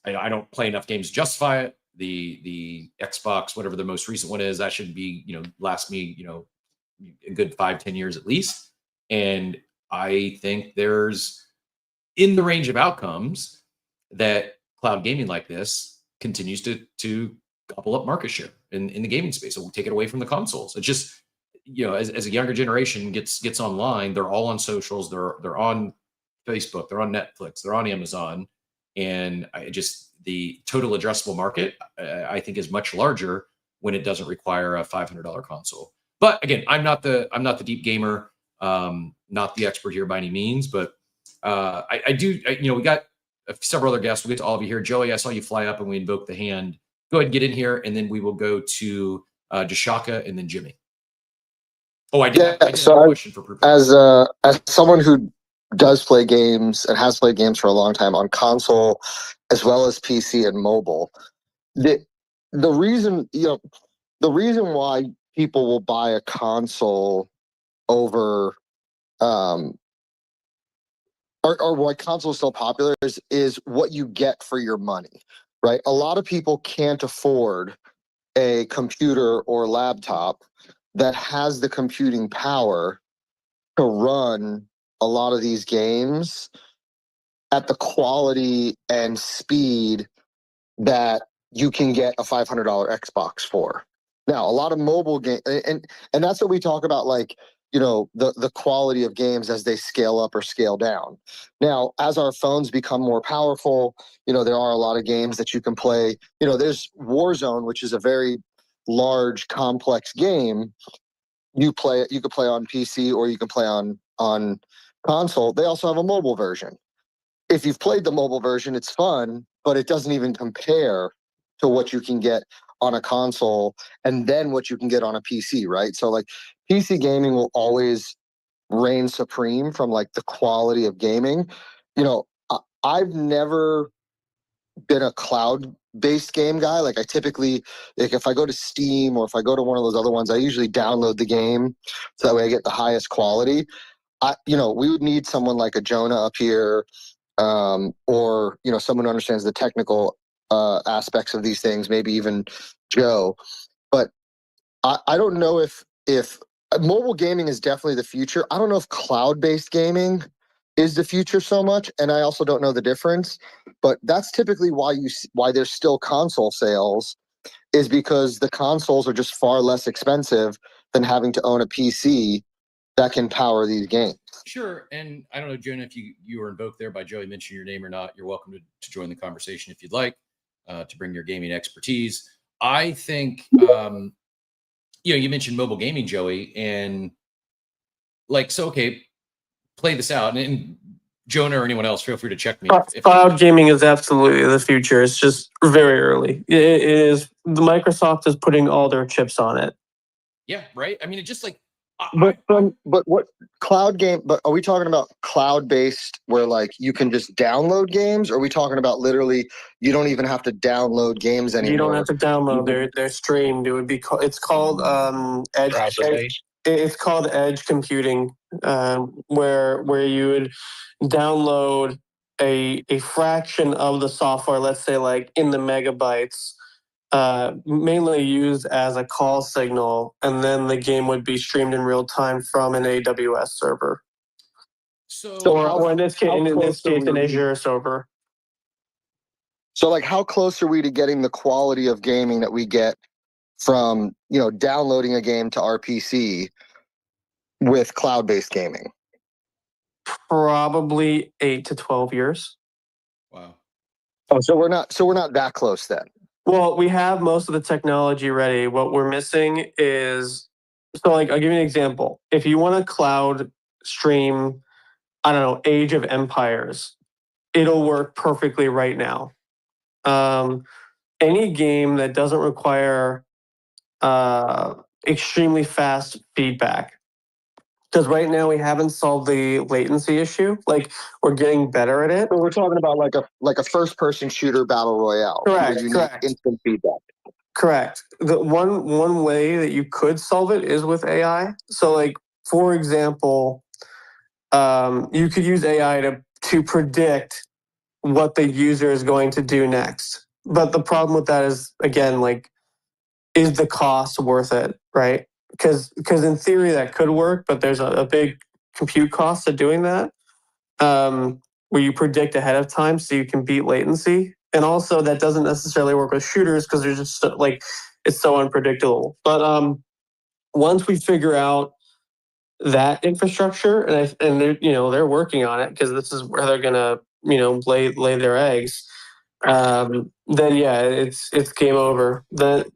I don't play enough games to justify it. The Xbox, whatever the most recent one is, that should be, last me, a good 5-10 years at least. And I think there's, in the range of outcomes, that cloud gaming like this continues to gobble up market share in the gaming space. So we'll take it away from the consoles. It's just, as a younger generation gets online, they're all on socials, they're on Facebook, they're on Netflix, they're on Amazon, and the total addressable market, I think, is much larger when it doesn't require a $500 console. But again, I'm not the deep gamer, not the expert here by any means, but we got several other guests. We'll get to all of you here. Joey, I saw you fly up and we invoked the hand. Go ahead and get in here, and then we will go to Jashaka and then Jimmy. Oh, I did have a question for Proof. As someone who does play games and has played games for a long time on console as well as PC and mobile, the reason why people will buy a console over or why console is still popular is what you get for your money, right? A lot of people can't afford a computer or laptop that has the computing power to run a lot of these games at the quality and speed that you can get a $500 Xbox for. Now, a lot of mobile game, and that's what we talk about, like, the quality of games as they scale up or scale down. Now, as our phones become more powerful, there are a lot of games that you can play. There's Warzone, which is a very large, complex game. You could play on PC or you can play on console. They also have a mobile version. If you've played the mobile version, it's fun, but it doesn't even compare to what you can get on a console and then what you can get on a PC, right? So like PC gaming will always reign supreme from like the quality of gaming. I've never been a cloud-based game guy. Like I typically, like if I go to Steam or if I go to one of those other ones, I usually download the game so that way I get the highest quality. We would need someone like a Jonah up here, or someone who understands the technical aspects of these things, maybe even Joe. But I don't know if mobile gaming is definitely the future. I don't know if cloud-based gaming is the future so much, and I also don't know the difference. But that's typically why there's still console sales, is because the consoles are just far less expensive than having to own a PC that can power these games. Sure. And I don't know, Jonah, if you were invoked there by Joey mentioning your name or not, you're welcome to join the conversation if you'd like, to bring your gaming expertise. I think, you mentioned mobile gaming, Joey, and okay, play this out. And Jonah or anyone else, feel free to check me. Cloud gaming is absolutely the future. It's just very early. It is. The Microsoft is putting all their chips on it. Yeah, right. I mean, it's just like. But what cloud game? But are we talking about cloud based where like you can just download games? Or are we talking about literally you don't even have to download games anymore? You don't have to download. They're streamed. It would be. It's called edge. It's called edge computing, where you would download a fraction of the software. Let's say like in the megabytes. Mainly used as a call signal, and then the game would be streamed in real time from an AWS server. Or in this case, an Azure server. So, like, how close are we to getting the quality of gaming that we get from downloading a game to our PC with cloud-based gaming? Probably 8 to 12 years. Wow. Oh, so we're not that close then. Well, we have most of the technology ready. What we're missing is, I'll give you an example. If you want to cloud stream, I don't know, Age of Empires, it'll work perfectly right now. Any game that doesn't require extremely fast feedback, because right now we haven't solved the latency issue. Like, we're getting better at it. So we're talking about like a first-person shooter battle royale. Correct. You need instant feedback. Correct. The one way that you could solve it is with AI. So, like, for example, you could use AI to predict what the user is going to do next. But the problem with that is, again, like, is the cost worth it, right? Because in theory that could work, but there's a big compute cost to doing that, where you predict ahead of time so you can beat latency. And also that doesn't necessarily work with shooters because they're just it's so unpredictable. But once we figure out that infrastructure, and they're working on it because this is where they're gonna lay their eggs. Then yeah, it's game over.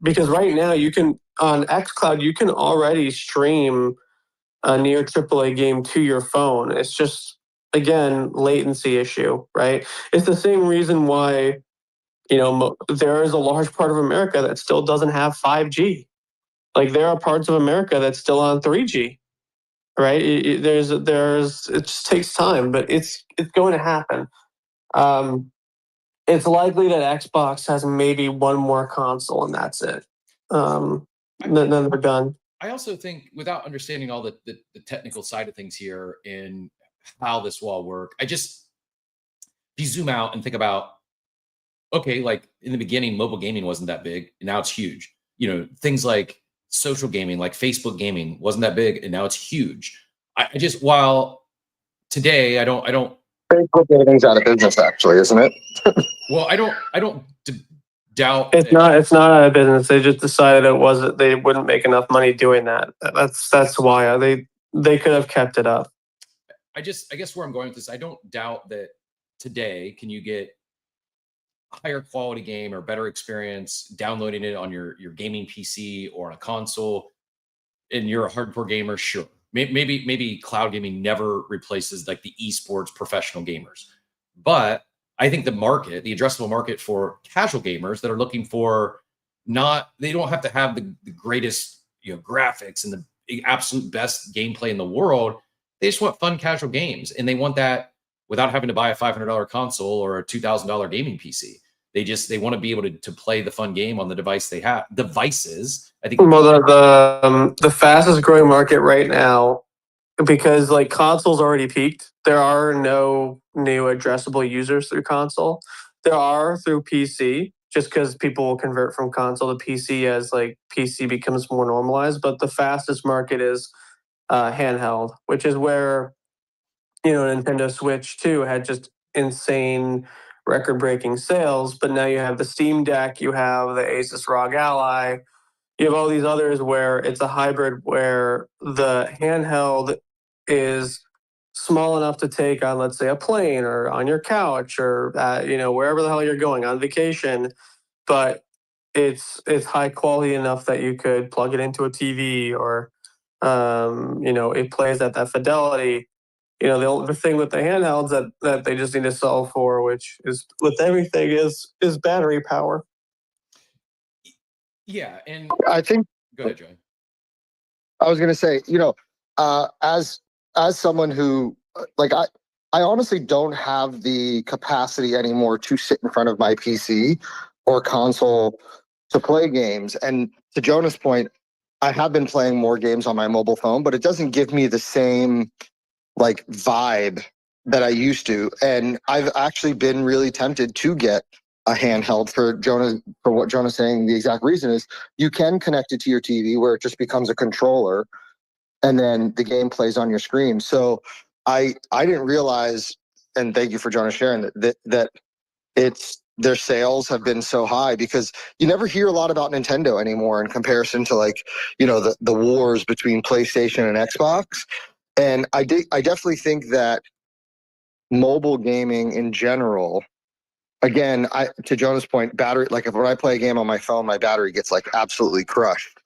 Because right now you can on xCloud you can already stream a near AAA game to your phone. It's just, again, latency issue, right? It's the same reason why there is a large part of America that still doesn't have 5G. Like, there are parts of America that's still on 3G, right? It just takes time, but it's going to happen. It's likely that Xbox has maybe one more console and that's it. Then they're done. I also think, without understanding all the technical side of things here and how this will all work, if you zoom out and think about, okay, like in the beginning, mobile gaming wasn't that big, and now it's huge. Things like social gaming, like Facebook gaming, wasn't that big, and now it's huge. While today I don't Facebook everything's out of business, actually, isn't it? Well, I don't doubt it's not out of business. They just decided they wouldn't make enough money doing that. That's why they could have kept it up. I guess where I'm going with this, I don't doubt that today can you get a higher quality game or better experience downloading it on your gaming PC or on a console, and you're a hardcore gamer, sure. Maybe cloud gaming never replaces like the esports professional gamers. But I think the addressable market for casual gamers that are looking for they don't have to have the greatest graphics and the absolute best gameplay in the world. They just want fun casual games, and they want that without having to buy a $500 console or a $2,000 gaming PC. They want to be able to play the fun game on the devices. I think The fastest growing market right now, because like console's already peaked. There are no new addressable users through console. There are through PC, just because people will convert from console to PC as like PC becomes more normalized. But the fastest market is handheld, which is where Nintendo Switch 2 had just insane record-breaking sales. But now you have the Steam Deck, you have the Asus ROG Ally, you have all these others where it's a hybrid where the handheld is small enough to take on, let's say, a plane or on your couch or wherever the hell you're going on vacation, but it's high quality enough that you could plug it into a TV or it plays at that fidelity. The thing with the handhelds that they just need to solve for, which is with everything, is battery power. Yeah, and I think. Go ahead, Joey. I was going to say, as someone who I honestly don't have the capacity anymore to sit in front of my PC or console to play games. And to Jonah's point, I have been playing more games on my mobile phone, but it doesn't give me the same vibe that I used to. And I've actually been really tempted to get a handheld for what Jonah's saying. The exact reason is you can connect it to your TV where it just becomes a controller and then the game plays on your screen. So I didn't realize, and thank you for Jonah sharing that their sales have been so high, because you never hear a lot about Nintendo anymore in comparison to the wars between PlayStation and Xbox. And I definitely think that mobile gaming in general, again, to Jonah's point, battery, when I play a game on my phone, my battery gets absolutely crushed.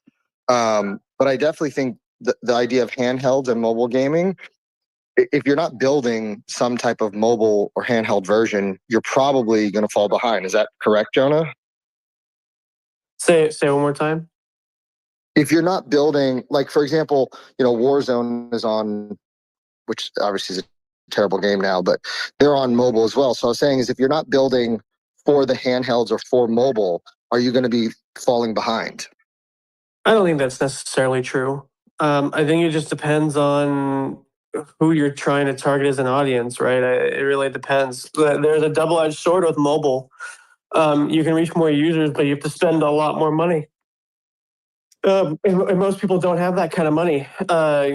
But I definitely think the idea of handhelds and mobile gaming, if you're not building some type of mobile or handheld version, you're probably going to fall behind. Is that correct, Jonah? Say one more time. If you're not building, for example, Warzone is on, which obviously is a terrible game now, but they're on mobile as well. So I was saying is if you're not building for the handhelds or for mobile, are you going to be falling behind? I don't think that's necessarily true. I think it just depends on who you're trying to target as an audience, right? It really depends. There's a double-edged sword with mobile. You can reach more users, but you have to spend a lot more money. And most people don't have that kind of money.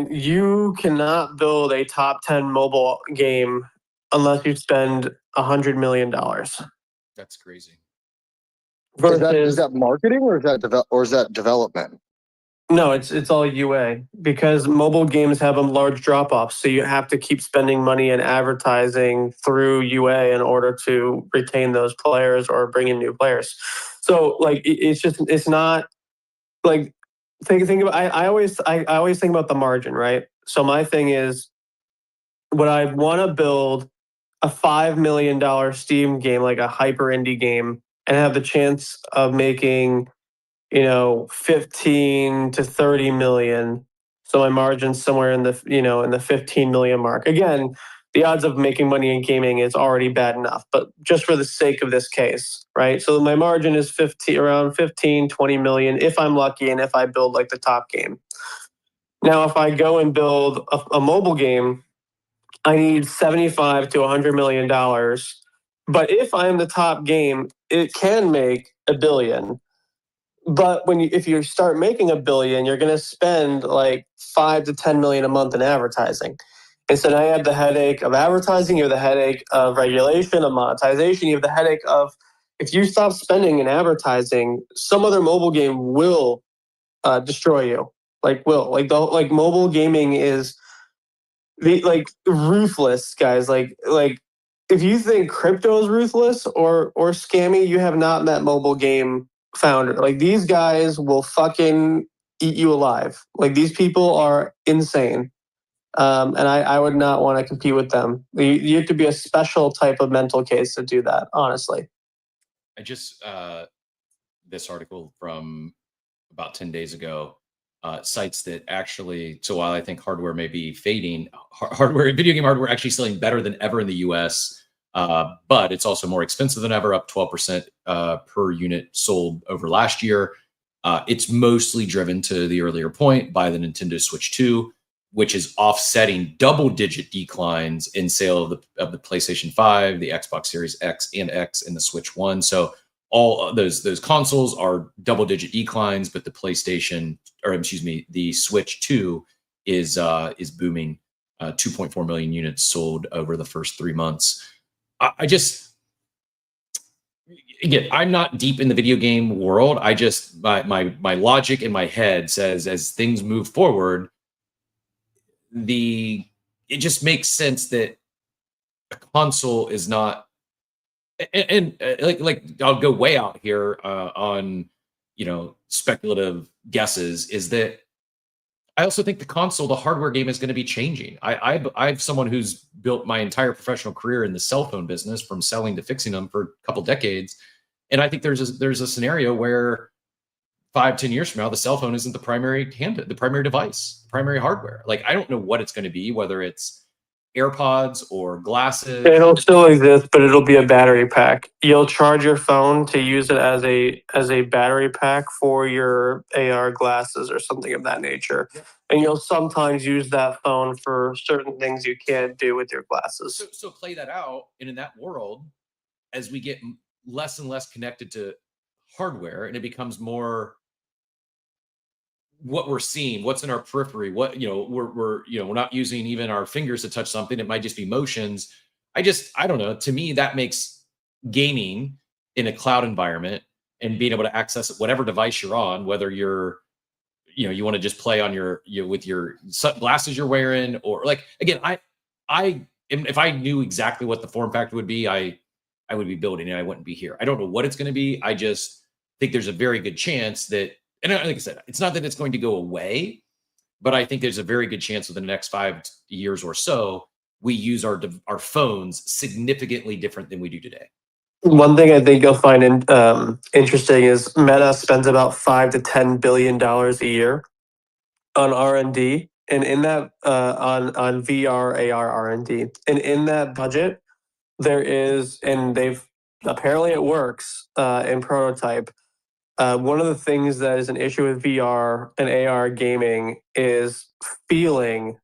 You cannot build a top 10 mobile game unless you spend $100 million. That's crazy. Is that marketing or is that development? No, it's all UA, because mobile games have a large drop-off. So you have to keep spending money in advertising through UA in order to retain those players or bring in new players. So it's not think about. I always think about the margin, right? So my thing is, would I want to build a $5 million Steam game, like a hyper indie game, and have the chance of making 15 to 30 million. So my margin's somewhere in the in the 15 million mark. Again, the odds of making money in gaming is already bad enough, but just for the sake of this case, right? So my margin is around 15, 20 million if I'm lucky and if I build the top game. Now, if I go and build a mobile game, I need 75 to 100 million dollars. But if I'm the top game, it can make $1 billion. But if you start making $1 billion, you're going to spend 5 to 10 million a month in advertising. And so now you have the headache of advertising, you have the headache of regulation, of monetization, you have the headache of, if you stop spending in advertising, some other mobile game will destroy you. Mobile gaming is like ruthless guys. Like if you think crypto is ruthless or scammy, you have not met mobile game founder. Like these guys will fucking eat you alive. Like these people are insane. And I would not want to compete with them. You have to be a special type of mental case to do that, honestly. I just this article from about 10 days ago cites that actually, so while I think hardware may be fading, hardware, video game hardware actually selling better than ever in the US, but it's also more expensive than ever, up 12% per unit sold over last year. It's mostly driven, to the earlier point, by the Nintendo Switch 2, which is offsetting double-digit declines in sale of the PlayStation 5, the Xbox Series X and X, and the Switch 1. So all those consoles are double-digit declines, but the PlayStation, or excuse me, the Switch 2 is booming. 2.4 million units sold over the first 3 months. I just, again, I'm not deep in the video game world. I just, my logic in my head says, as things move forward, it just makes sense that a console is not, and like I'll go way out here on speculative guesses, is that I also think the console, the hardware game, is going to be changing. I'm someone who's built my entire professional career in the cell phone business, from selling to fixing them for a couple decades, and I think there's a scenario where 5-10 years from now, the cell phone isn't the primary device, primary hardware. Like, I don't know what it's going to be, whether it's AirPods or glasses. It'll still exist, but it'll be a battery pack. You'll charge your phone to use it as a battery pack for your AR glasses or something of that nature. Yeah. And you'll sometimes use that phone for certain things you can't do with your glasses. So play that out, and in that world, as we get less and less connected to hardware, and it becomes more what we're seeing, what's in our periphery, what we're not using even our fingers to touch something. It might just be motions. I don't know. To me, that makes gaming in a cloud environment and being able to access whatever device you're on, whether you want to just play on with your glasses you're wearing, or like, again, if I knew exactly what the form factor would be, I would be building it. I wouldn't be here. I don't know what it's going to be. I just think there's a very good chance that, and like I said, it's not that it's going to go away, but I think there's a very good chance within the next 5 years or so, we use our phones significantly different than we do today. One thing I think you'll find interesting is Meta spends about $5 to $10 billion a year on R&D, and in that on VR, AR R&D, and in that budget, there is, and apparently it works in prototype. One of the things that is an issue with VR and AR gaming is feeling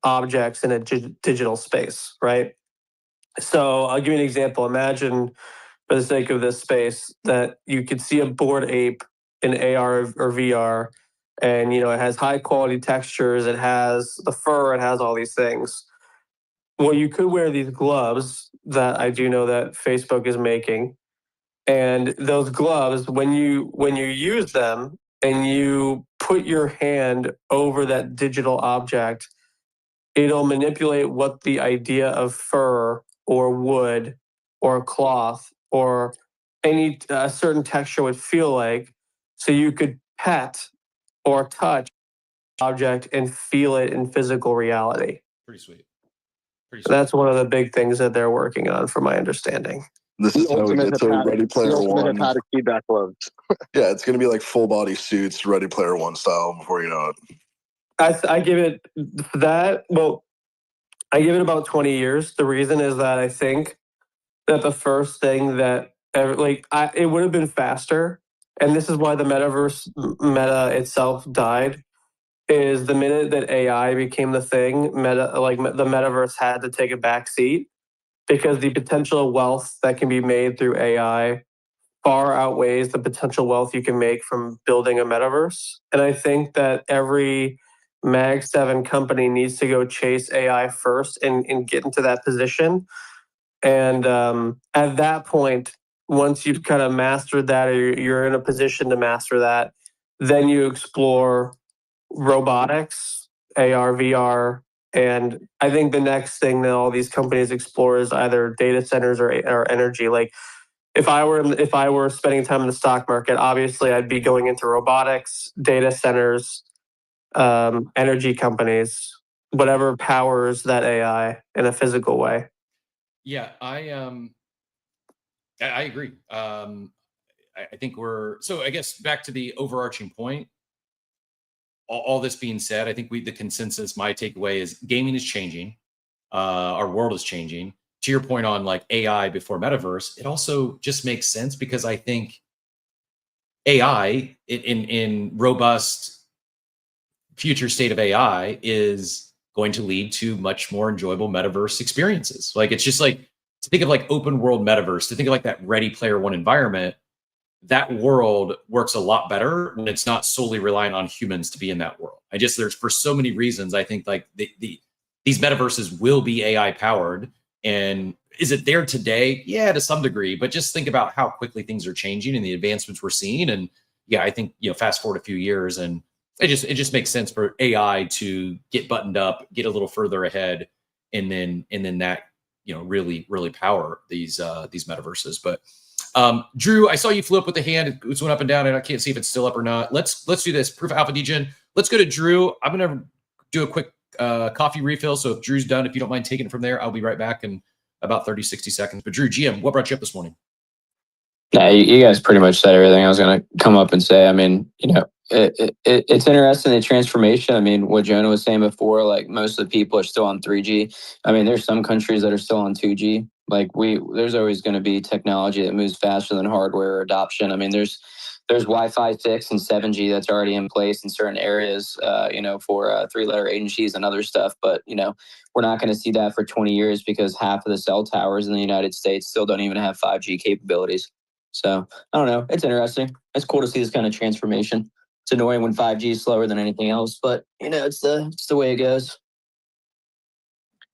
objects in a digital space, right? So I'll give you an example. Imagine, for the sake of this space, that you could see a bored ape in AR or VR, and it has high quality textures, it has the fur, it has all these things. Well, you could wear these gloves that I do know that Facebook is making. And those gloves, when you use them and you put your hand over that digital object, it'll manipulate what the idea of fur or wood or cloth or any certain texture would feel like. So you could pet or touch the object and feel it in physical reality. Pretty sweet. That's one of the big things that they're working on, from my understanding. This is how we get to Ready Player One. Haptic feedback gloves. Yeah, it's going to be like full body suits, Ready Player One style before you know it. I give it that. Well, I give it about 20 years. The reason is that I think that the first thing that it would have been faster, and this is why the meta itself died, is the minute that AI became the thing, the metaverse had to take a back seat, because the potential wealth that can be made through AI far outweighs the potential wealth you can make from building a metaverse. And I think that every Mag 7 company needs to go chase AI first and get into that position. And at that point, once you've kind of mastered that, or you're in a position to master that, then you explore robotics, AR, VR, And I think the next thing that all these companies explore is either data centers or energy. Like if I were spending time in the stock market, obviously I'd be going into robotics, data centers, energy companies, whatever powers that AI in a physical way. Yeah, I agree. I think so I guess back to the overarching point. All this being said, I think the consensus, my takeaway is gaming is changing. Our world is changing. To your point on like AI before metaverse, it also just makes sense because I think AI in robust future state of AI is going to lead to much more enjoyable metaverse experiences. Like it's just like to think of like open world metaverse, to think of like that Ready Player One environment. That world works a lot better when it's not solely reliant on humans to be in that world. There's for so many reasons, I think like these metaverses will be AI powered. And is it there today? Yeah, to some degree, but just think about how quickly things are changing and the advancements we're seeing. And yeah, I think, fast forward a few years and it just makes sense for AI to get buttoned up, get a little further ahead, and then that, really, really power these metaverses. But Drew, I saw you flew up with the hand. It went up and down, and I can't see if it's still up or not. Let's do this. Proof Alpha Degen. Let's go to Drew. I'm gonna do a quick coffee refill. So if Drew's done, if you don't mind taking it from there, I'll be right back in about 30, 60 seconds. But Drew, GM, what brought you up this morning? Nah, you guys pretty much said everything I was gonna come up and say. I mean, it's interesting, the transformation. I mean, what Jonah was saying before, like most of the people are still on 3G. I mean, there's some countries that are still on 2G. Like there's always going to be technology that moves faster than hardware adoption. I mean, there's Wi-Fi 6 and 7G that's already in place in certain areas, for 3-letter agencies and other stuff. But, we're not going to see that for 20 years because half of the cell towers in the United States still don't even have 5G capabilities. So I don't know. It's interesting. It's cool to see this kind of transformation. It's annoying when 5G is slower than anything else, but it's the way it goes.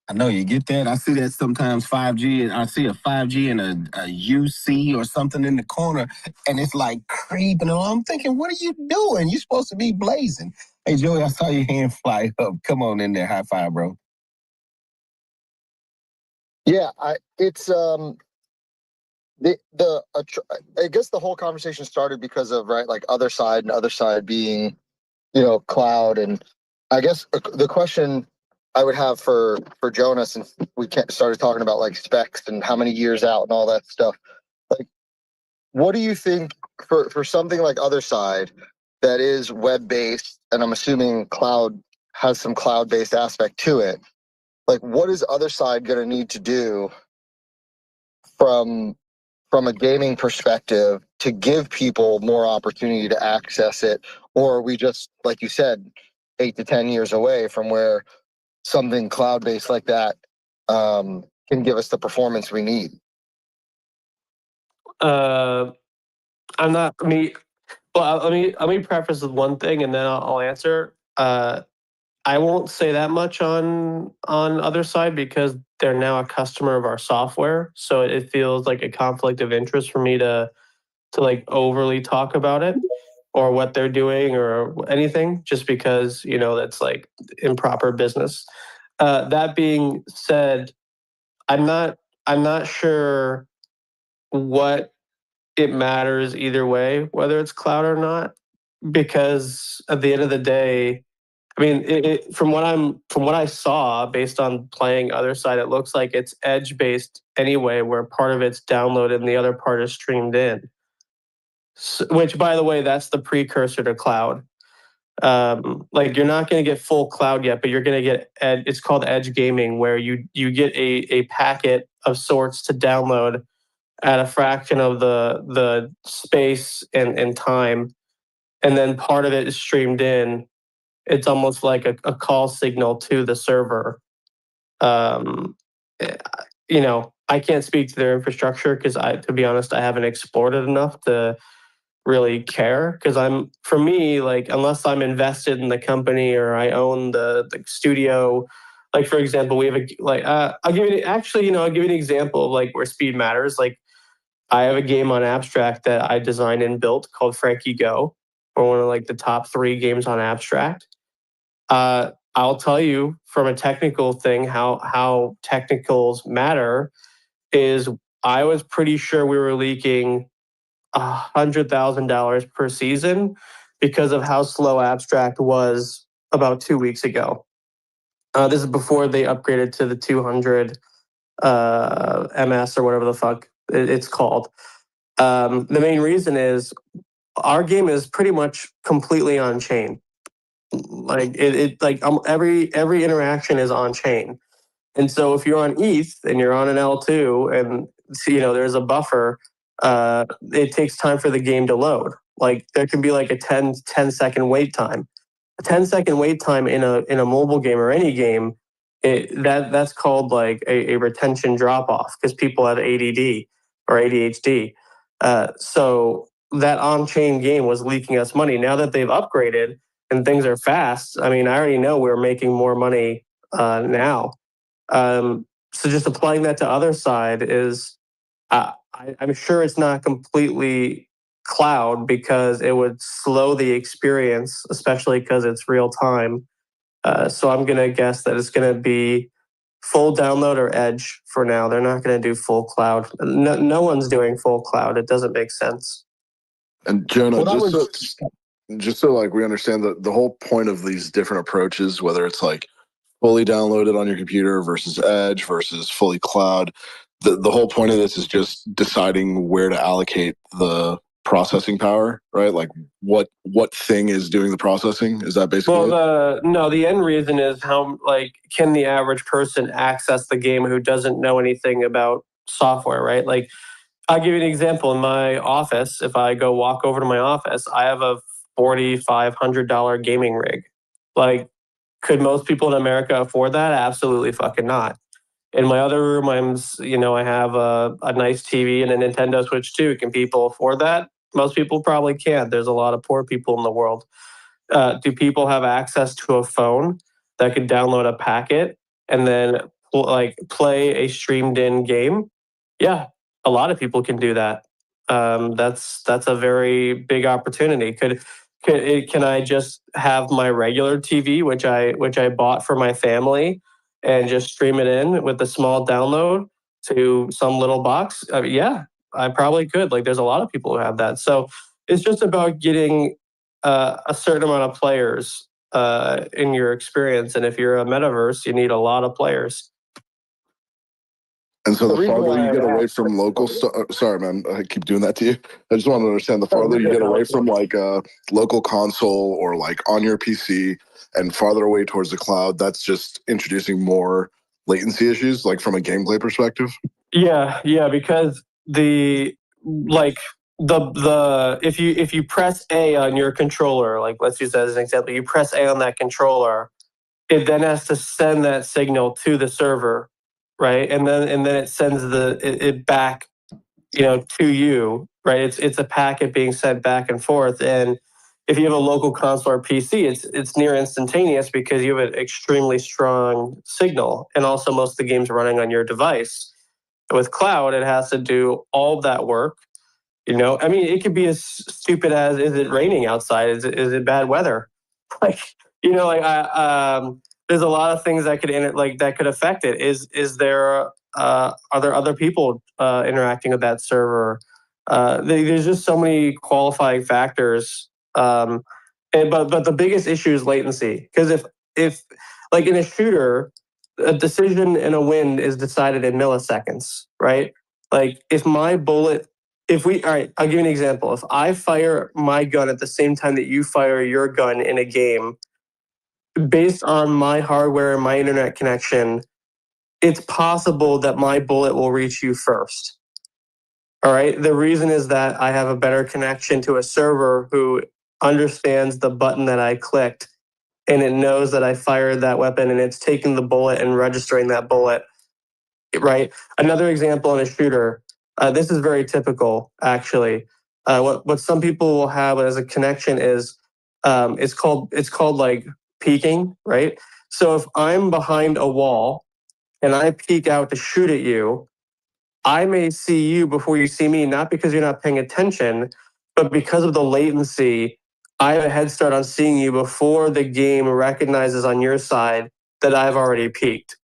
I know you get that. I see that sometimes 5G, and I see a 5G and a UC or something in the corner, and it's like creeping along. I'm thinking, what are you doing? You're supposed to be blazing. Hey, Joey, I saw your hand fly up. Come on in there. High five, bro. Yeah, I guess the whole conversation started because of like Otherside being, cloud, and I guess the question I would have for Jonah, since we started talking about like specs and how many years out and all that stuff, like what do you think for something like Otherside that is web based, and I'm assuming cloud has some cloud based aspect to it, like what is Otherside going to need to do from a gaming perspective to give people more opportunity to access it? Or are we just, like you said, 8 to 10 years away from where something cloud-based like that can give us the performance we need? I'm not me. Well, let me preface with one thing, and then I'll answer. I won't say that much on Otherside because they're now a customer of our software, so it feels like a conflict of interest for me to like overly talk about it or what they're doing or anything, just because that's like improper business. That being said, I'm not sure what it matters either way, whether it's cloud or not, because at the end of the day, I mean, from what I saw based on playing Otherside, it looks like it's edge based anyway, where part of it's downloaded and the other part is streamed in. So, which, by the way, that's the precursor to cloud. Like you're not going to get full cloud yet, but you're going to get it's called edge gaming, where you get a packet of sorts to download at a fraction of the space and time, and then part of it is streamed in. It's almost like a call signal to the server. I can't speak to their infrastructure because to be honest, I haven't explored it enough to really care. Because for me, like unless I'm invested in the company or I own the studio, like for example, we have I'll give you an example of like where speed matters. Like I have a game on Abstract that I designed and built called Frankie Go, or one of like the top 3 games on Abstract. I'll tell you from a technical thing how technicals matter is I was pretty sure we were leaking $100,000 per season because of how slow Abstract was about 2 weeks ago. This is before they upgraded to the 200 MS or whatever the fuck it's called. The main reason is our game is pretty much completely on chain. Like every interaction is on chain. And so if you're on ETH and you're on an L2 and there's a buffer, it takes time for the game to load. Like there can be like a 10 second wait time. A 10-second wait time in a mobile game or any game, that's called like a retention drop off because people have ADD or ADHD. So that on-chain game was leaking us money. Now that they've upgraded and things are fast, I mean, I already know we're making more money now. So just applying that to Otherside is, I'm sure it's not completely cloud because it would slow the experience, especially because it's real time. So I'm going to guess that it's going to be full download or edge for now. They're not going to do full cloud. No one's doing full cloud. It doesn't make sense. And Jonah, just so like we understand that the whole point of these different approaches, whether it's like fully downloaded on your computer versus edge versus fully cloud, the whole point of this is just deciding where to allocate the processing power, right? Like what thing is doing the processing? Is that basically the end reason is how can the average person access the game who doesn't know anything about software, right? Like I'll give you an example. In my office, if I go walk over to my office, I have a $4,500 gaming rig. Like, could most people in America afford that? Absolutely fucking not. In my other room, I have a nice TV and a Nintendo Switch too. Can people afford that? Most people probably can't. There's a lot of poor people in the world. Do people have access to a phone that could download a packet and then play a streamed in game? Yeah, a lot of people can do that. That's a very big opportunity. Can I just have my regular TV, which I bought for my family, and just stream it in with a small download to some little box? Yeah, I probably could. Like, there's a lot of people who have that. So it's just about getting a certain amount of players in your experience. And if you're a metaverse, you need a lot of players. And so the farther you get away from local stuff, sorry, man, I keep doing that to you. I just want to understand the farther you get away from like a local console or like on your PC and farther away towards the cloud, that's just introducing more latency issues, like from a gameplay perspective. Yeah, because if you press A on your controller, like let's use that as an example, you press A on that controller, it then has to send that signal to the server. Right, and then it sends it back, to you. Right, it's a packet being sent back and forth. And if you have a local console or PC, it's near instantaneous because you have an extremely strong signal, and also most of the games running on your device. With cloud, it has to do all of that work. I mean, it could be as stupid as, is it raining outside? Is it bad weather? There's a lot of things that could affect it. Are there other people interacting with that server? There's just so many qualifying factors. But the biggest issue is latency. Because if like in a shooter, a decision and a win is decided in milliseconds, right? Like all right, I'll give you an example. If I fire my gun at the same time that you fire your gun in a game, based on my hardware and my internet connection, it's possible that my bullet will reach you first. All right. The reason is that I have a better connection to a server who understands the button that I clicked, and it knows that I fired that weapon, and it's taking the bullet and registering that bullet. Right. Another example in a shooter. This is very typical, actually. What some people will have as a connection is it's called like peeking, right? So if I'm behind a wall and I peek out to shoot at you, I may see you before you see me, not because you're not paying attention, but because of the latency I have a head start on seeing you before the game recognizes on your side that I've already peaked.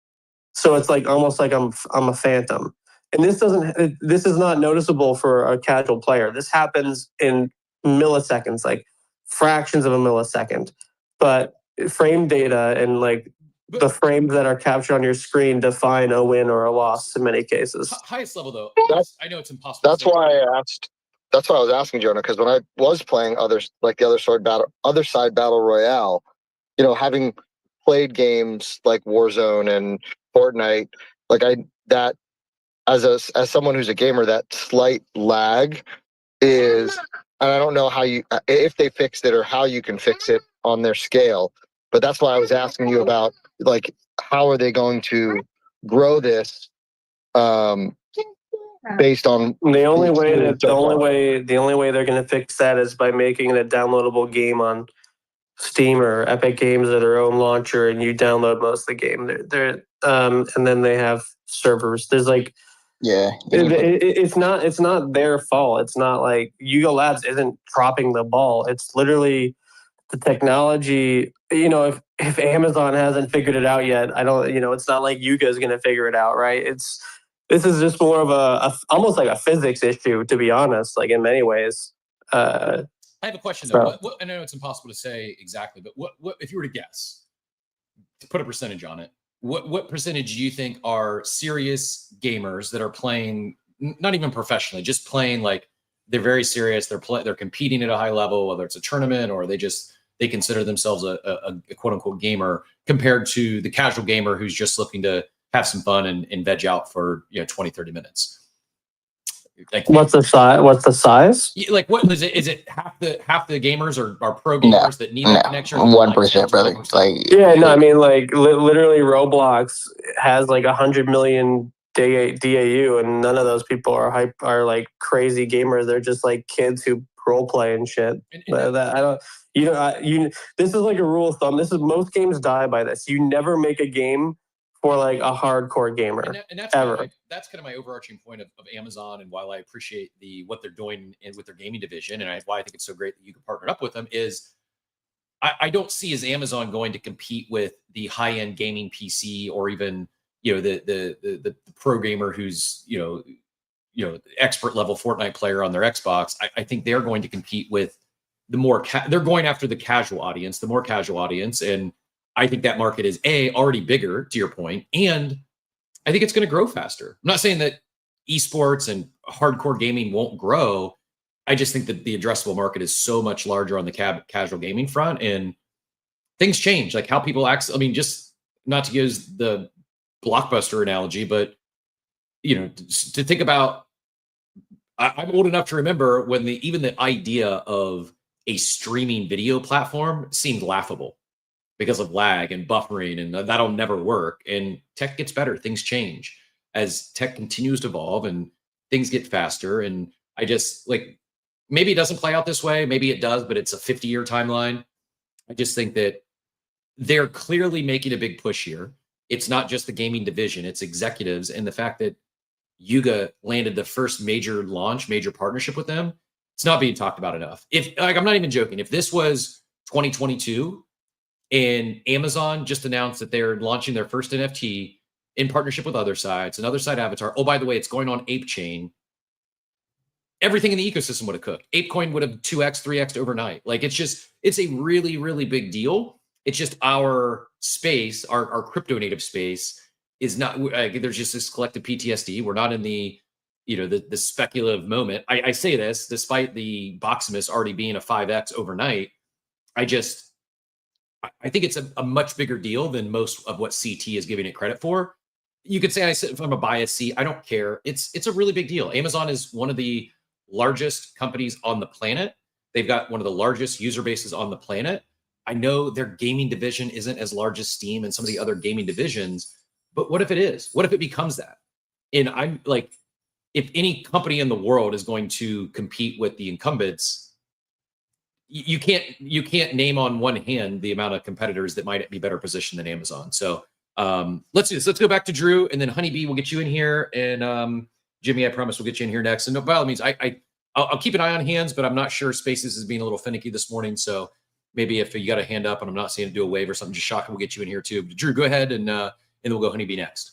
So it's like almost like I'm a phantom. And this is not noticeable for a casual player. This happens in milliseconds, like fractions of a millisecond. But frame data and like the frames that are captured on your screen define a win or a loss in many cases. Highest level though, I know it's impossible. That's why I asked. That's why I was asking Jonah, because when I was playing others like the other side battle royale, you know, having played games like Warzone and Fortnite, like as someone who's a gamer, that slight lag is, and I don't know if they fixed it or how you can fix it on their scale, but that's why I was asking you about, like, how are they going to grow this based on the only way they're going to fix that is by making it a downloadable game on Steam or Epic Games or their own launcher, and you download most of the game. And then they have servers. There's like, it's not their fault. It's not like Yuga Labs isn't dropping the ball. It's literally the technology. You know, if Amazon hasn't figured it out yet, it's not like Yuga is going to figure it out, right? This is just more of a almost like a physics issue, to be honest. Like in many ways. I have a question though. What, I know it's impossible to say exactly, but what if you were to guess, to put a percentage on it, what percentage do you think are serious gamers that are playing, not even professionally, just playing like they're very serious, they're competing at a high level, whether it's a tournament or they consider themselves a quote unquote gamer, compared to the casual gamer who's just looking to have some fun and veg out for 20-30 minutes? Like, what's the size? Like, what is it? Is it half the gamers are pro gamers that need that connection? 1%, brother. I mean, like literally, Roblox has like 100 million DAU, and none of those people are like crazy gamers. They're just like kids who role play and shit. This is like a rule of thumb. Most games die by this. You never make a game for like a hardcore gamer, and that's ever. That's kind of my overarching point of Amazon, and while I appreciate what they're doing with their gaming division, and why I think it's so great that you can partner up with them, is I don't see as Amazon going to compete with the high-end gaming PC or even the pro gamer who's expert level Fortnite player on their Xbox. I think they're going to compete with the they're going after the casual audience, the more casual audience, and I think that market is already bigger, to your point, and I think it's going to grow faster. I'm not saying that esports and hardcore gaming won't grow. I just think that the addressable market is so much larger on the casual gaming front, and things change, like how people act. I mean, just not to use the Blockbuster analogy, but to think about, I'm old enough to remember when even the idea of a streaming video platform seemed laughable, because of lag and buffering, and that'll never work. And tech gets better, things change as tech continues to evolve and things get faster. And I just maybe it doesn't play out this way, maybe it does, but it's a 50-year timeline. I just think that they're clearly making a big push here. It's not just the gaming division, it's executives, and the fact that Yuga landed the first major partnership with them, it's not being talked about enough. I'm not even joking, if this was 2022 and Amazon just announced that they're launching their first NFT in partnership with Otherside, it's an Otherside avatar. Oh, by the way, it's going on Ape Chain. Everything in the ecosystem would have cooked. ApeCoin would have 2x, 3x overnight. Like, it's a really, really big deal. It's just our space, our crypto native space is not, there's just this collective PTSD. We're not in the speculative moment. I say this despite the Boximus already being a 5x overnight. I think it's a much bigger deal than most of what CT is giving it credit for. You could say I'm a biased seat. I don't care. It's a really big deal. Amazon is one of the largest companies on the planet. They've got one of the largest user bases on the planet. I know their gaming division isn't as large as Steam and some of the other gaming divisions, but what if it is? What if it becomes that? And I'm like, if any company in the world is going to compete with the incumbents, you can't name on one hand the amount of competitors that might be better positioned than Amazon. So let's do this. Let's go back to Drew, and then Honeybee will get you in here, and Jimmy, I promise we'll get you in here next. And by all means, I I'll keep an eye on hands, but I'm not sure Spaces is being a little finicky this morning. So maybe if you got a hand up and I'm not seeing it do a wave or something, just shock, we'll get you in here too. But Drew, go ahead and then we'll go Honeybee next.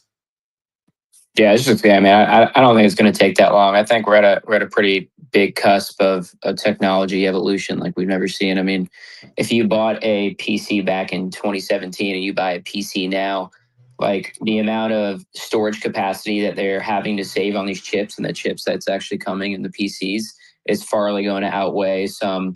Yeah, it's just, I mean, I don't think it's going to take that long. I think we're at a pretty big cusp of technology evolution like we've never seen. I mean, if you bought a PC back in 2017 and you buy a PC now, like the amount of storage capacity that they're having to save on these chips and the chips that's actually coming in the PCs is farly going to outweigh some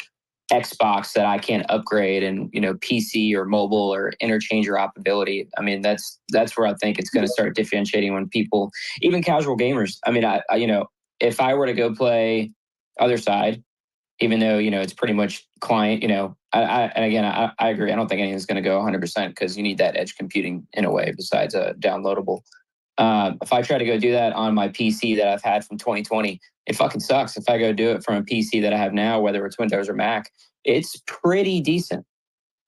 Xbox that I can't upgrade and, you know, PC or mobile or interchange interoperability. I mean, that's where I think it's going to start differentiating when people, even casual gamers. I mean, I you know, if I were to go play Otherside, even though, you know, it's pretty much client, you know, and again, I agree. I don't think anything's going to go 100% because you need that edge computing in a way besides a downloadable. If I try to go do that on my PC that I've had from 2020, it fucking sucks. If I go do it from a PC that I have now, whether it's Windows or Mac, it's pretty decent.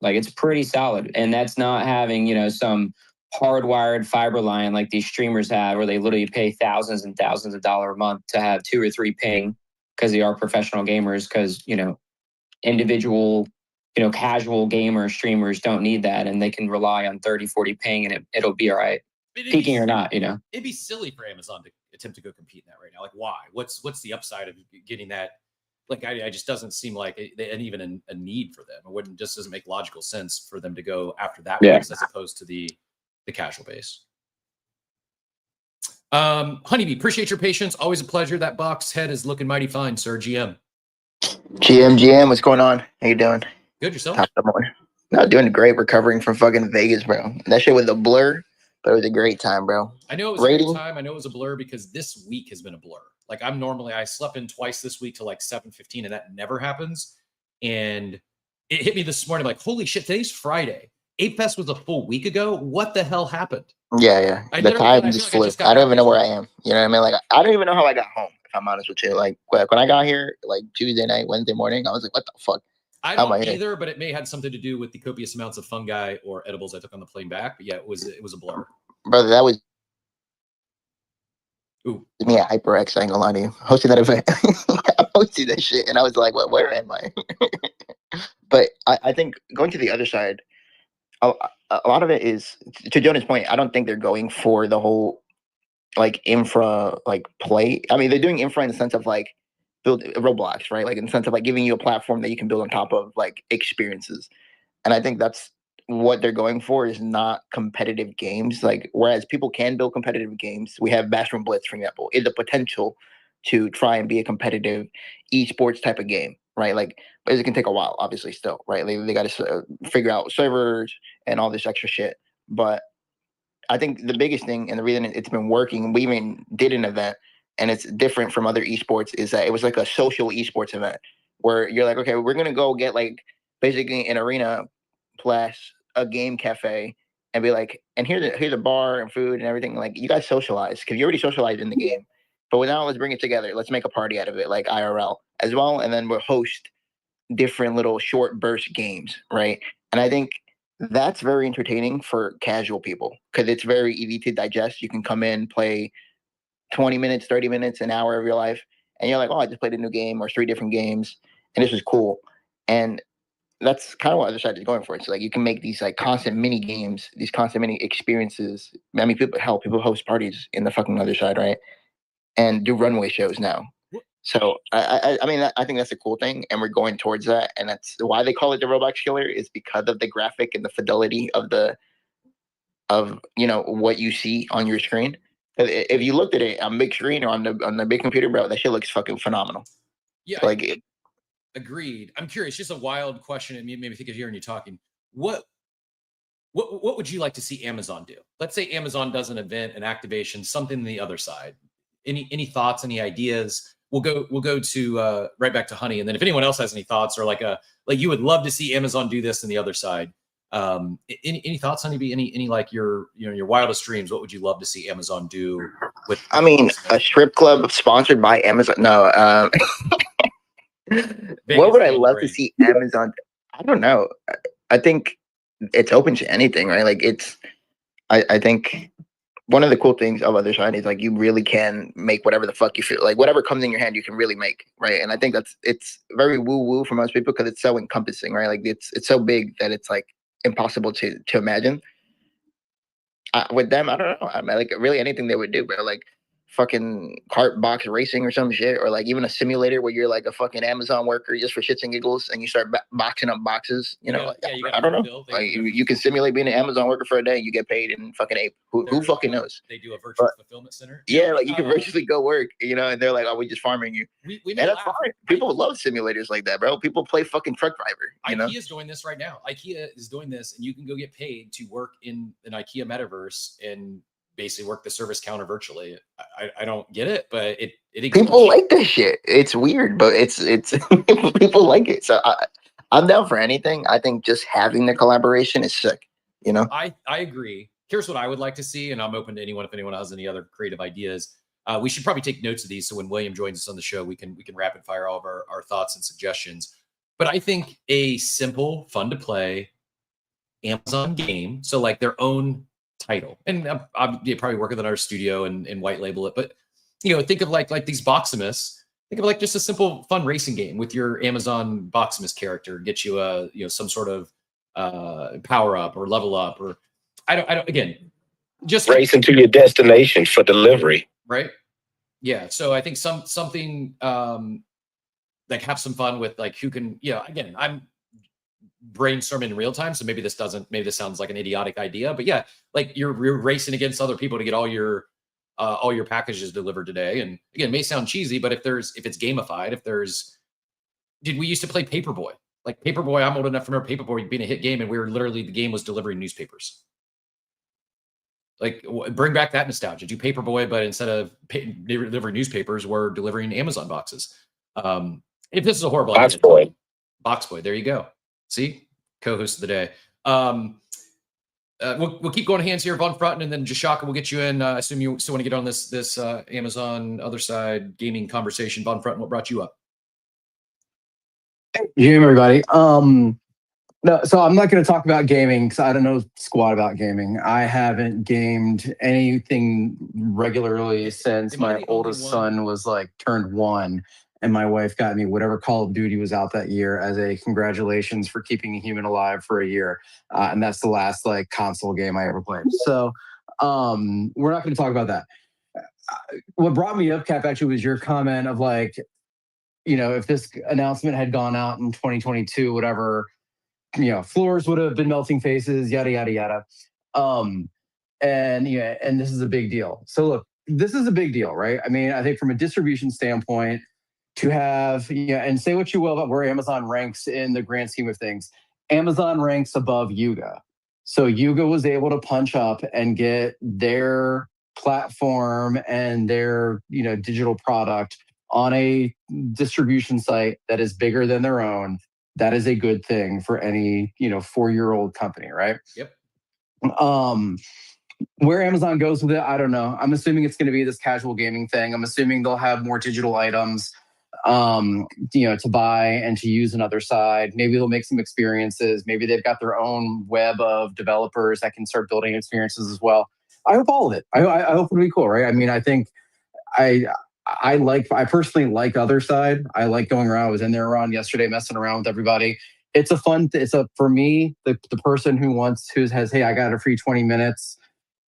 Like it's pretty solid. And that's not having, you know, some hardwired fiber line like these streamers have where they literally pay thousands and thousands of dollars a month to have 2 or 3 ping because they are professional gamers because, you know, individual, you know, casual gamer streamers don't need that and they can rely on 30, 40 ping and it'll be all right. Peaking or not, you know. It'd be silly for Amazon to attempt to go compete in that right now. Like, why? What's the upside of getting that? Like, I just doesn't seem like even a need for them. It wouldn't just doesn't make logical sense for them to go after that base as opposed to the casual base. Honeybee, appreciate your patience. Always a pleasure. That box head is looking mighty fine, sir. GM, what's going on? How you doing? Good, yourself? Top of the morning. No, doing great. Recovering from fucking Vegas, bro. That shit was a blur, but it was a great time, bro. I know it was a great time. I know it was a blur because this week has been a blur. Like I slept in twice this week till like 7:15, and that never happens. And it hit me this morning, like, holy shit, today's Friday. Ape Fest was a full week ago. What the hell happened? Yeah. The time just flew. I don't even know where I am. You know what I mean? Like, I don't even know how I got home, if I'm honest with you. Like, when I got here, like Tuesday night, Wednesday morning, I was like, what the fuck? I don't either, but it may have had something to do with the copious amounts of fungi or edibles I took on the plane back. But yeah, it was a blur. Brother, that was me at HyperX, I ain't gonna lie to you. Hosting that event. I posted that shit and I was like, well, where am I? But I think going to the other side, a lot of it is, to Jonah's point, I don't think they're going for the whole like infra like play. I mean, they're doing infra in the sense of like build Roblox, right? Like in the sense of like giving you a platform that you can build on top of like experiences. And I think that's what they're going for, is not competitive games. Like, whereas people can build competitive games, we have Battlefield Blitz, for example, is the potential to try and be a competitive esports type of game, right? Like, but it can take a while, obviously, still, right? They got to figure out servers and all this extra shit. But I think the biggest thing and the reason it's been working, we even did an event and it's different from other esports, is that it was like a social esports event where you're like, okay, we're going to go get like basically an arena plus a game cafe and be like, and here's a bar and food and everything. Like, you guys socialize because you already socialized in the game, but now let's bring it together. Let's make a party out of it, like IRL as well. And then we'll host different little short burst games, right? And I think that's very entertaining for casual people because it's very easy to digest. You can come in, play 20 minutes, 30 minutes, an hour of your life, and you're like, oh, I just played a new game or 3 different games, and this was cool. And that's kind of what Otherside is going for. It's like you can make these like constant mini games, these constant mini experiences. I mean, people host parties in the fucking Otherside, right? And do runway shows now. So I mean, I think that's a cool thing, and we're going towards that. And that's why they call it the Roblox Killer, is because of the graphic and the fidelity of you know what you see on your screen. If you looked at it on big screen or on the big computer, bro, that shit looks fucking phenomenal. Yeah, like agreed. I'm curious, just a wild question, and maybe think of hearing you talking. What would you like to see Amazon do? Let's say Amazon does an event, an activation, something on the other side. Any thoughts, any ideas? We'll go to right back to Honey, and then if anyone else has any thoughts or like you would love to see Amazon do this on the other side. Any thoughts, Honeybee? Any like your wildest dreams? What would you love to see Amazon do with? I mean, a strip club sponsored by Amazon. No. What would I love to see Amazon? I don't know. I think it's open to anything, right? Like I think one of the cool things of Otherside is like you really can make whatever the fuck you feel like. Whatever comes in your hand, you can really make, right? And I think it's very woo woo for most people because it's so encompassing, right? Like it's so big that it's like impossible to imagine. With them, I don't know. I mean, like really anything they would do, but like fucking cart box racing or some shit, or like even a simulator where you're like a fucking Amazon worker just for shits and giggles, and you start boxing up boxes. You know, I don't know. Like you can simulate being an Amazon worker for a day, and you get paid in fucking ape. Who fucking knows? They do a virtual fulfillment center. Yeah, like you can virtually go work, you know, and they're like, "Oh, we just farming you." We and that's fine. People love simulators like that, bro. People play fucking truck driver. You know, IKEA is doing this right now. IKEA is doing this, and you can go get paid to work in an IKEA metaverse and basically work the service counter virtually. I don't get it, but it people like this shit. It's weird, but it's people like it. So I'm down for anything. I think just having the collaboration is sick. You know, I agree. Here's what I would like to see, and I'm open to anyone if anyone has any other creative ideas. We should probably take notes of these so when William joins us on the show, we can rapid fire all of our thoughts and suggestions. But I think a simple, fun to play Amazon game, so like their own title, and I'd probably work with another studio and white label it. But you know, think of like these Boximus. Think of like just a simple, fun racing game with your Amazon Boximus character. Get you a some sort of power up or level up, or I don't. Again, just racing to your destination for delivery. Right. Yeah. So I think something like have some fun with like who can. Again, I'm brainstorming in real time, so maybe this sounds like an idiotic idea, but yeah, like you're racing against other people to get all your packages delivered today. And again, it may sound cheesy, but if it's gamified, we used to play Paperboy. Like Paperboy, I'm old enough to remember Paperboy being a hit game, and the game was delivering newspapers. Like bring back that nostalgia. Do Paperboy, but instead of delivering newspapers, we're delivering Amazon boxes. If this is a horrible idea, Boxboy, there you go. See, co-host of the day. We'll keep going hands here, Von Frutton, and then Jashaka will get you in. I assume you still want to get on this Amazon Otherside gaming conversation. Von Frutton, what brought you up? GM, everybody. No, so I'm not going to talk about gaming because I don't know squat about gaming. I haven't gamed anything regularly since my oldest son was like turned 1, and my wife got me whatever Call of Duty was out that year as a congratulations for keeping a human alive for a year, and that's the last like console game I ever played. So we're not going to talk about that. What brought me up, Cap, actually was your comment of like, if this announcement had gone out in 2022, whatever. Floors would have been melting faces, yada, yada, yada. And this is a big deal. So look, this is a big deal, right? I mean, I think from a distribution standpoint, to have, and say what you will about where Amazon ranks in the grand scheme of things, Amazon ranks above Yuga. So Yuga was able to punch up and get their platform and their, digital product on a distribution site that is bigger than their own. That is a good thing for any, 4-year-old company, right? Yep. Where Amazon goes with it, I don't know. I'm assuming it's going to be this casual gaming thing. I'm assuming they'll have more digital items, to buy and to use on Otherside. Maybe they'll make some experiences. Maybe they've got their own web of developers that can start building experiences as well. I hope all of it. I hope it'll be cool, right? I mean, I think I personally like Otherside. I like going around. I was in there around yesterday, messing around with everybody. It's a fun. For me, the person who has, hey, I got a free 20 minutes.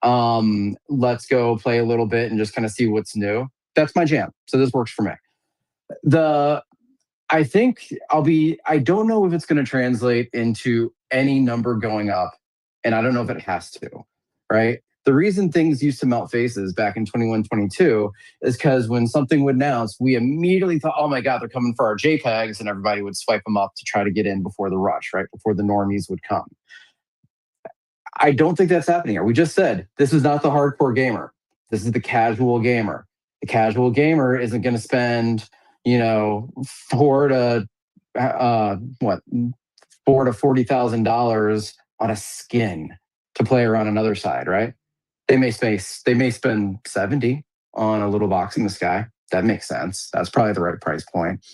Let's go play a little bit and just kind of see what's new. That's my jam. So this works for me. I think I don't know if it's going to translate into any number going up, and I don't know if it has to, right? The reason things used to melt faces back in 21, 22 is because when something would announce, we immediately thought, oh my God, they're coming for our JPEGs, and everybody would swipe them up to try to get in before the rush, right? Before the normies would come. I don't think that's happening here. We just said, this is not the hardcore gamer. This is the casual gamer. The casual gamer isn't going to spend, $4,000 to $40,000 on a skin to play around another side, right? They may spend 70 on a little box in the sky. That makes sense. That's probably the right price point.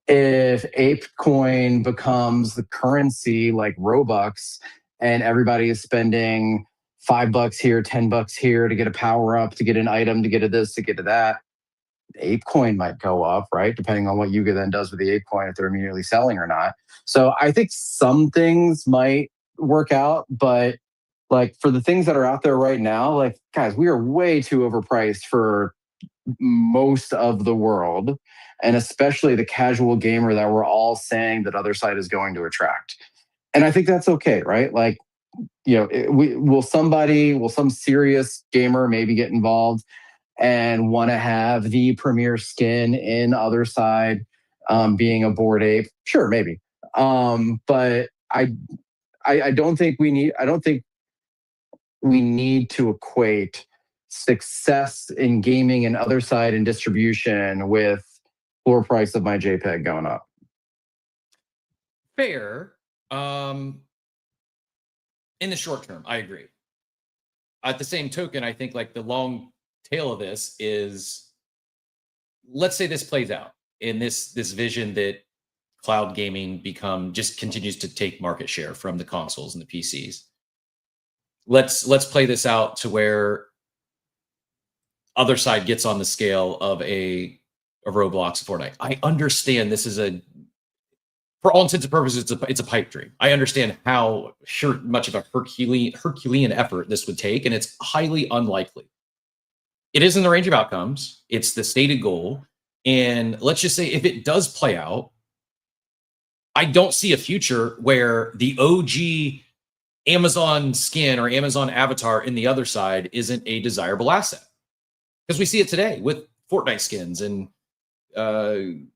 If ApeCoin becomes the currency like Robux, and everybody is spending $5 here, $10 here to get a power up, to get an item, to get a this, to get a that. ApeCoin might go up, right? Depending on what Yuga then does with the ApeCoin, if they're immediately selling or not. So I think some things might work out, but like for the things that are out there right now, like guys, we are way too overpriced for most of the world, and especially the casual gamer that we're all saying that Otherside is going to attract. And I think that's okay, right? Like, you know, will some serious gamer maybe get involved and want to have the premier skin in Otherside, being a Bored Ape? Sure, maybe. But I don't think we need to equate success in gaming and Otherside and distribution with floor price of my JPEG going up. Fair. In the short term, I agree. At the same token, I think like the long tail of this is, let's say this plays out in this vision that cloud gaming just continues to take market share from the consoles and the PCs. Let's play this out to where Otherside gets on the scale of a Roblox, Fortnite. I understand this is for all intents and purposes, it's a pipe dream. I understand how much of a Herculean effort this would take, and it's highly unlikely. It is in the range of outcomes. It's the stated goal. And let's just say if it does play out, I don't see a future where the OG Amazon skin or Amazon avatar in the Otherside isn't a desirable asset. Because we see it today with Fortnite skins and the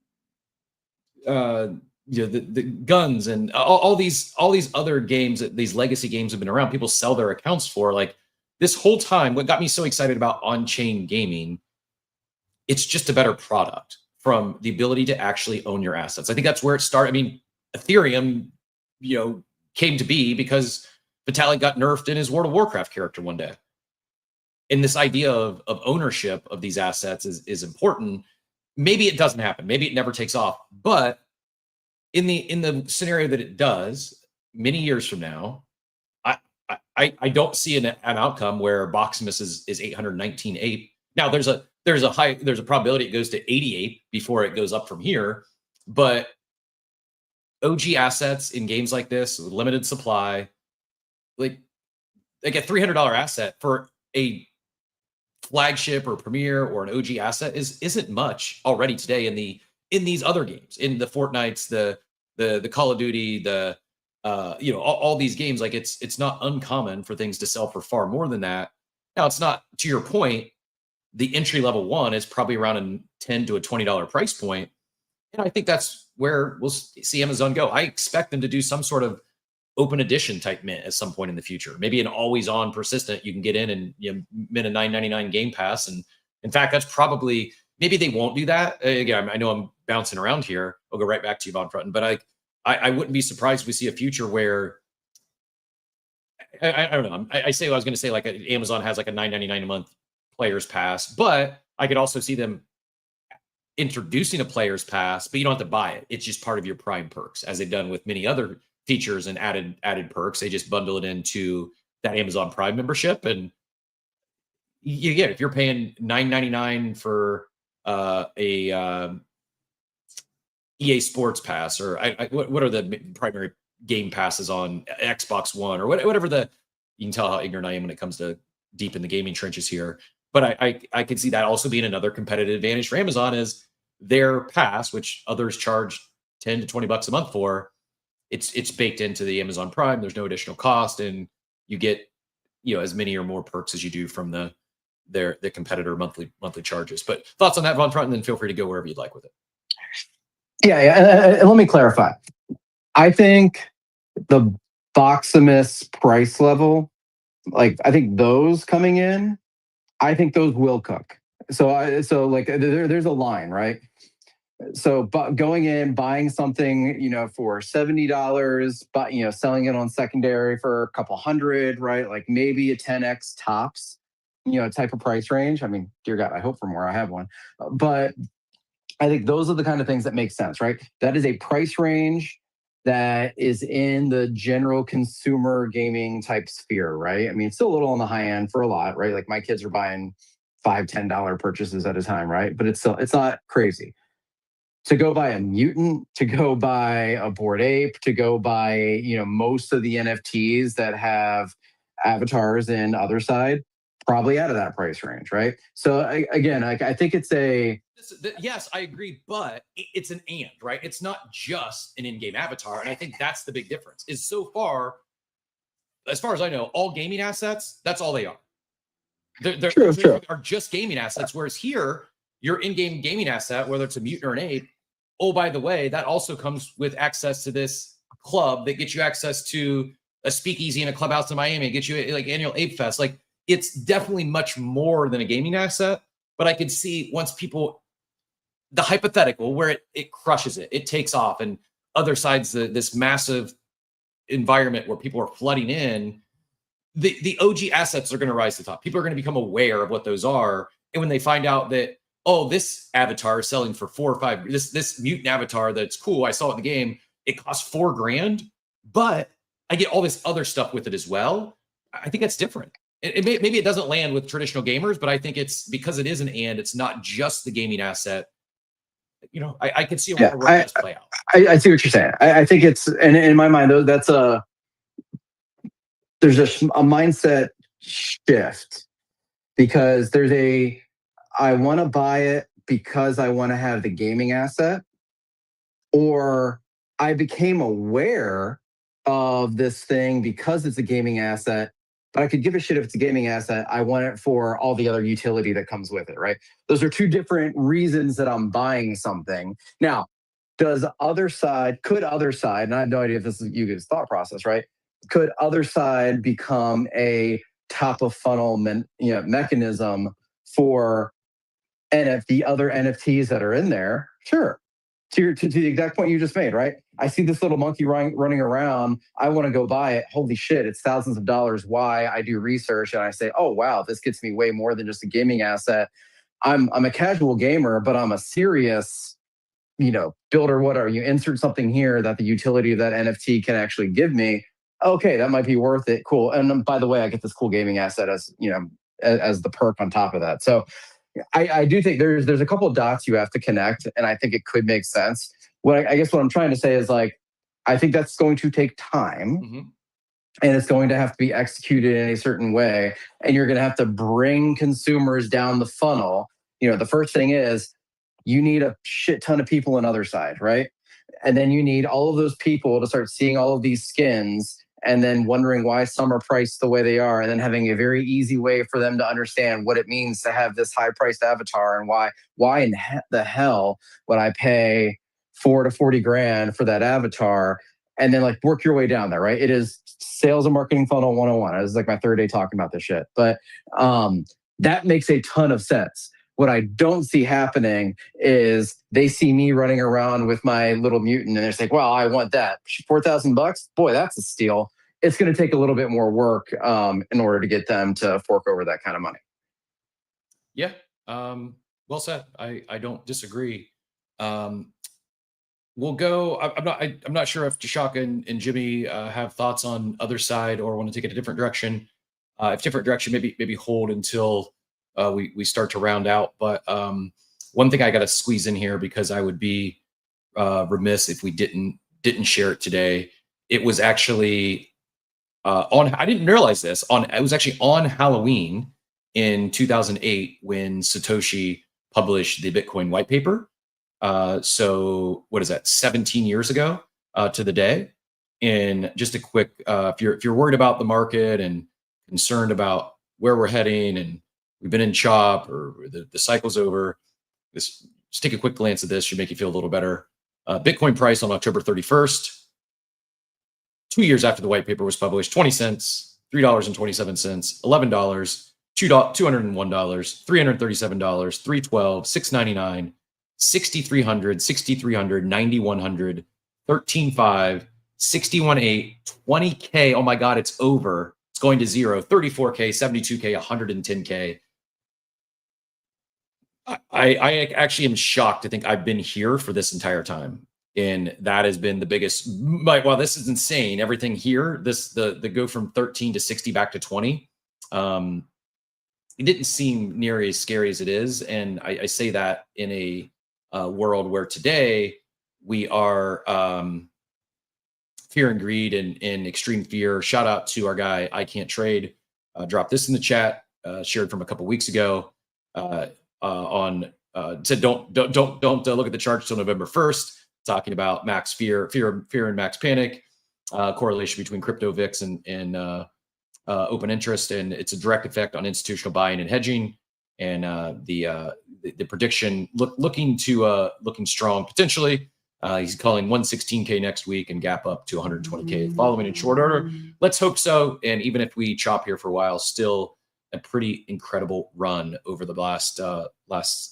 guns and all these other games, these legacy games have been around. People sell their accounts for. Like this whole time, what got me so excited about on-chain gaming, it's just a better product from the ability to actually own your assets. I think that's where it started. I mean, Ethereum, came to be because Vitalik got nerfed in his World of Warcraft character one day. And this idea of ownership of these assets is important. Maybe it doesn't happen. Maybe it never takes off. But in the scenario that it does, many years from now, I don't see an outcome where Boximus is 819 ape. Now there's a probability it goes to 80 ape before it goes up from here. But OG assets in games like this, with limited supply, like a $300 asset for a flagship or premier or an OG asset isn't much already today in these other games, in the Fortnites, the Call of Duty, all these games. Like it's not uncommon for things to sell for far more than that. Now it's not, to your point, the entry level one is probably around a $10 to a $20 price point. And I think that's where we'll see Amazon go. I expect them to do some sort of open edition type mint at some point in the future. Maybe an always on persistent, you can get in and mint a $9.99 Game Pass. And in fact, that's probably, maybe they won't do that. Again, I know I'm bouncing around here. I'll go right back to you, Von Frutton. But I wouldn't be surprised if we see a future where, I don't know. I was going to say like Amazon has like a $9.99 a month players pass, but I could also see them introducing a players pass, but you don't have to buy it. It's just part of your Prime perks, as they've done with many other features and added perks. They just bundle it into that Amazon Prime membership, and you get, if you're paying $9.99 for a EA Sports Pass, or what are the primary game passes on Xbox One, or whatever you can tell how ignorant I am when it comes to deep in the gaming trenches here. But I could see that also being another competitive advantage for Amazon, is their pass, which others charge $10 to $20 a month for. It's baked into the Amazon Prime. There's no additional cost, and you get as many or more perks as you do from the competitor monthly charges. But thoughts on that, Von Front, and then feel free to go wherever you'd like with it. Yeah. And let me clarify. I think the Boximus price level, like I think those coming in, I think those will cook. So like there's a line, right? So going in, buying something, for $70, but selling it on secondary for a couple hundred, right? Like maybe a 10x tops, type of price range. I mean, dear God, I hope for more. I have one, but I think those are the kind of things that make sense, right? That is a price range that is in the general consumer gaming type sphere, right? I mean, it's still a little on the high end for a lot, right? Like my kids are buying $5, $10 purchases at a time, right? But it's not crazy. To go buy a mutant, to go buy a Bored Ape, to go buy, most of the NFTs that have avatars in Otherside, probably out of that price range, right? So again, I think it's a Yes, I agree, but it's an and, right? It's not just an in-game avatar, and I think that's the big difference. Is so far, as far as I know, all gaming assets, that's all they are. True. Are just gaming assets, whereas here, your in-game gaming asset, whether it's a mutant or an ape, oh, by the way, that also comes with access to this club that gets you access to a speakeasy in a clubhouse in Miami, gets you like annual Ape Fest. Like, it's definitely much more than a gaming asset, but I can see once people, the hypothetical where it crushes it takes off, and Otherside's this massive environment where people are flooding in, the OG assets are going to rise to the top. People are going to become aware of what those are. And when they find out that, oh, this avatar is selling for $4 or $5, this mutant avatar that's cool, I saw it in the game, it costs $4,000, but I get all this other stuff with it as well. I think that's different. Maybe it doesn't land with traditional gamers, but I think it's because it is an and, it's not just the gaming asset. I can see a lot of this play out. I see what you're saying. I think it's, and in my mind, though, there's a mindset shift, because I want to buy it because I want to have the gaming asset, or I became aware of this thing because it's a gaming asset, but I could give a shit if it's a gaming asset. I want it for all the other utility that comes with it, right? Those are two different reasons that I'm buying something. Now, could Otherside, and I have no idea if this is you guys' thought process, right? Could Otherside become a top of funnel mechanism for the other NFTs that are in there? Sure. To the exact point you just made, right? I see this little monkey running around. I want to go buy it. Holy shit, it's thousands of dollars. Why? I do research and I say, oh, wow, this gets me way more than just a gaming asset. I'm a casual gamer, but I'm a serious, builder. Whatever. You insert something here that the utility of that NFT can actually give me. Okay, that might be worth it. Cool. And by the way, I get this cool gaming asset as the perk on top of that. So I do think there's a couple of dots you have to connect, and I think it could make sense. I guess what I'm trying to say is, like, I think that's going to take time, and it's going to have to be executed in a certain way, and you're going to have to bring consumers down the funnel. The first thing is you need a shit ton of people on Otherside, right? And then you need all of those people to start seeing all of these skins and then wondering why some are priced the way they are, and then having a very easy way for them to understand what it means to have this high-priced avatar, and why in the hell would I pay $4 to $40,000 for that avatar, and then work your way down there, right? It is sales and marketing funnel 101. This is like my third day talking about this shit, but that makes a ton of sense. What I don't see happening is they see me running around with my little mutant and they're like, well, I want that. $4,000? Boy, that's a steal. It's going to take a little bit more work in order to get them to fork over that kind of money. Yeah. Well said. I don't disagree. We'll go. I'm not sure if Jashaka and Jimmy have thoughts on Otherside or want to take it a different direction. If different direction, maybe hold until we start to round out. But one thing I got to squeeze in here, because I would be remiss if we didn't share it today. It was actually I didn't realize this. It was actually on Halloween in 2008 when Satoshi published the Bitcoin white paper. So what is that? 17 years ago to the day. And just a quick, if you're worried about the market and concerned about where we're heading, and we've been in chop or the cycle's over, just take a quick glance at this. Should make you feel a little better. Bitcoin price on October 31st, 2 years after the white paper was published, 20 cents, $3.27, $11, $201, $337, $312, $699, $6,300, $6,300, $9,100, $13,500, $61,800, $20K. Oh my God, it's over. It's going to zero. $34K, $72K, $110K. I actually am shocked to think I've been here for this entire time. And that has been the biggest. While this is insane, everything here, the go from 13 to 60 back to 20, it didn't seem near as scary as it is. And I say that in a world where today we are fear and greed and extreme fear. Shout out to our guy, I Can't Trade. Dropped this in the chat, shared from a couple weeks ago said don't look at the charts till November 1st, talking about max fear and max panic, correlation between crypto VIX and open interest, and it's a direct effect on institutional buying and hedging. And the prediction looking strong potentially. He's calling 116K next week and gap up to 120K following in short order. Let's hope so. And even if we chop here for a while, still a pretty incredible run over the last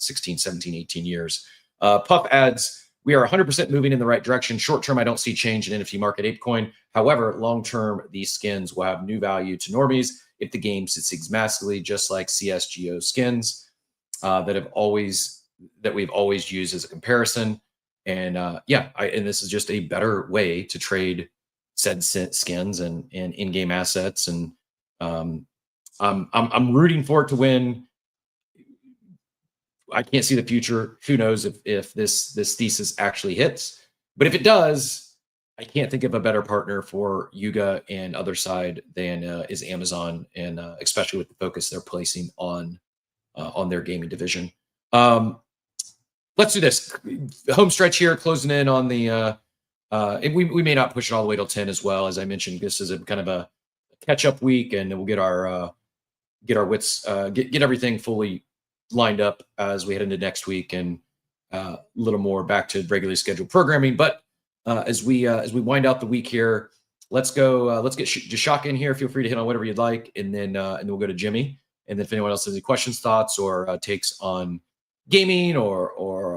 16, 17, 18 years. Puff adds, we are 100% moving in the right direction. Short term, I don't see change in NFT market ApeCoin. However, long term, these skins will have new value to normies if the game succeeds massively, just like CSGO skins that we've always used as a comparison. And and this is just a better way to trade said skins and in-game assets. And I'm rooting for it to win. I can't see the future. Who knows if this thesis actually hits? But if it does, I can't think of a better partner for Yuga and Otherside than is Amazon, and especially with the focus they're placing on their gaming division. Let's do this home stretch here, closing in on the. We may not push it all the way till 10 as well. As I mentioned, this is a kind of a catch-up week, and we'll get our wits, get everything fully lined up as we head into next week, and a little more back to regularly scheduled programming. But as we wind out the week here, let's get Jashaka in here. Feel free to hit on whatever you'd like, and then we'll go to Jimmy. And then if anyone else has any questions, thoughts, or takes on gaming or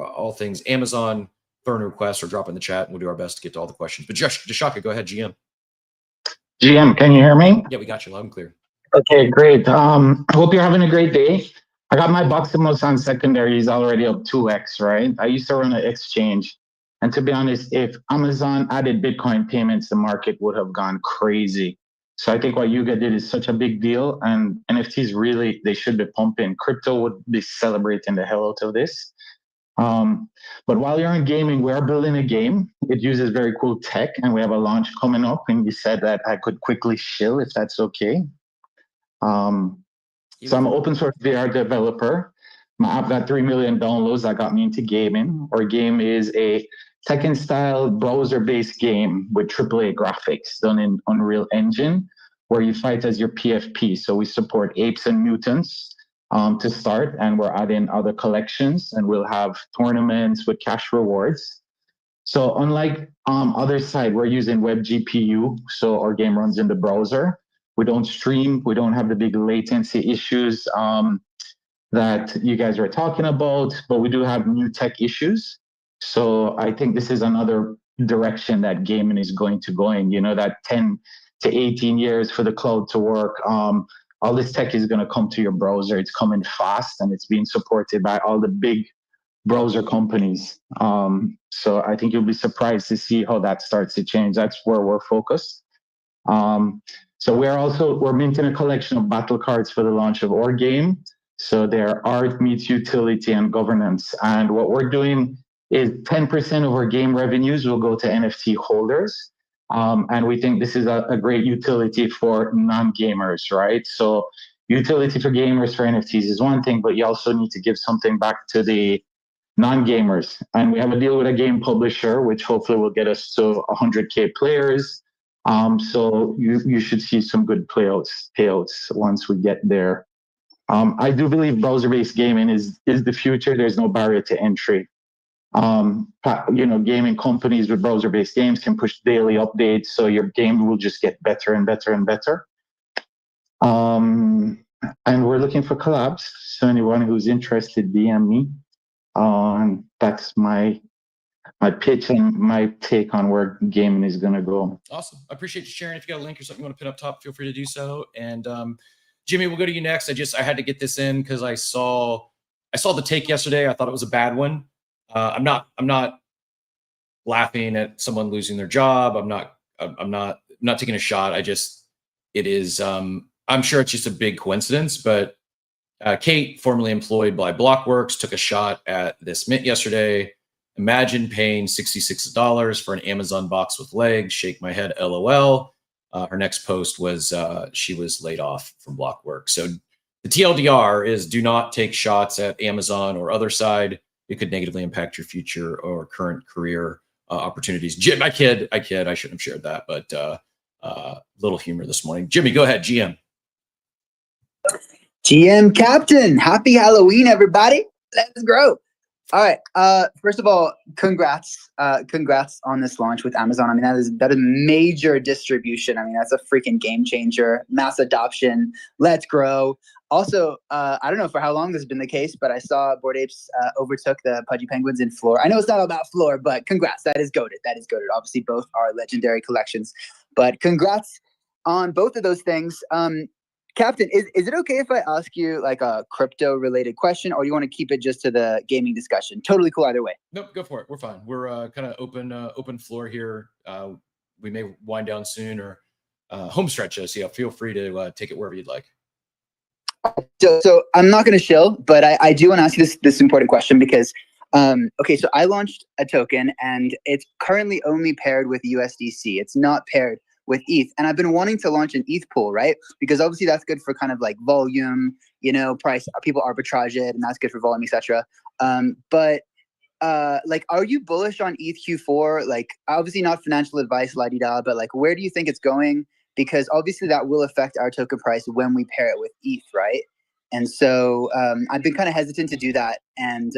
all things Amazon, throw in a request or drop in the chat, and we'll do our best to get to all the questions. But Jashaka, go ahead, GM. GM, can you hear me? Yeah, we got you loud and clear. Okay, great. I hope you're having a great day. I got my Boximos on secondaries already up 2x, right? I used to run an exchange. And to be honest, if Amazon added Bitcoin payments, the market would have gone crazy. So I think what Yuga did is such a big deal, and NFTs really, they should be pumping. Crypto would be celebrating the hell out of this. But while you're in gaming, we are building a game. It uses very cool tech, and we have a launch coming up, and you said that I could quickly shill if that's okay. So I'm an open source VR developer. My app got 3 million downloads. That got me into gaming. Our game is a Tekken style browser-based game with AAA graphics done in Unreal Engine, where you fight as your PFP. So we support apes and mutants to start, and we're adding other collections, and we'll have tournaments with cash rewards. So unlike Otherside, we're using web GPU, so our game runs in the browser. We don't stream. We don't have the big latency issues that you guys are talking about, but we do have new tech issues. So I think this is another direction that gaming is going to go in, that 10 to 18 years for the cloud to work. All this tech is going to come to your browser. It's coming fast, and it's being supported by all the big browser companies. So I think you'll be surprised to see how that starts to change. That's where we're focused. So we're minting a collection of battle cards for the launch of our game. So their art meets utility and governance. And what we're doing is 10% of our game revenues will go to NFT holders. And we think this is a great utility for non-gamers, right? So utility for gamers for NFTs is one thing, but you also need to give something back to the non-gamers. And we have a deal with a game publisher, which hopefully will get us to 100K players. So you should see some good payouts once we get there. I do believe browser-based gaming is the future. There's no barrier to entry. Gaming companies with browser-based games can push daily updates, so your game will just get better and better and better. And we're looking for collabs. So anyone who's interested, DM me. That's my pitch and my take on where gaming is going to go. Awesome. I appreciate you sharing. If you got a link or something you want to put up top, feel free to do so. And Jimmy, we'll go to you next. I had to get this in because I saw the take yesterday. I thought it was a bad one. I'm not laughing at someone losing their job. I'm not taking a shot. It is, I'm sure it's just a big coincidence, but Kate, formerly employed by Blockworks, took a shot at this mint yesterday. Imagine paying $66 for an Amazon box with legs. Shake my head, LOL. Her next post was she was laid off from Blockworks. So the TLDR is do not take shots at Amazon or Otherside. It could negatively impact your future or current career opportunities. Jim, I kid. I shouldn't have shared that, but little humor this morning. Jimmy, go ahead. GM. GM Captain, happy Halloween, everybody. Let's grow. All right. First of all, congrats. Congrats on this launch with Amazon. I mean, that is major distribution. I mean, that's a freaking game changer. Mass adoption. Let's grow. Also, I don't know for how long this has been the case, but I saw Bored Apes overtook the Pudgy Penguins in floor. I know it's not all about floor, but congrats. That is goated. That is goated. Obviously, both are legendary collections, but congrats on both of those things. Captain, is it okay if I ask you like a crypto related question, or you want to keep it just to the gaming discussion? Totally cool either way. Nope, go for it. We're fine. We're kind of open floor here. We may wind down soon or home stretch us. Yeah, feel free to take it wherever you'd like. So I'm not going to shill, but I do want to ask you this important question because, okay, so I launched a token and it's currently only paired with USDC. It's not paired with ETH. And I've been wanting to launch an ETH pool, right? Because obviously that's good for kind of like volume, price, people arbitrage it, and that's good for volume, etc. But like, are you bullish on ETH Q4? Like, obviously not financial advice, la-di-da, but like, where do you think it's going? Because obviously that will affect our token price when we pair it with ETH, right? And so I've been kind of hesitant to do that. And,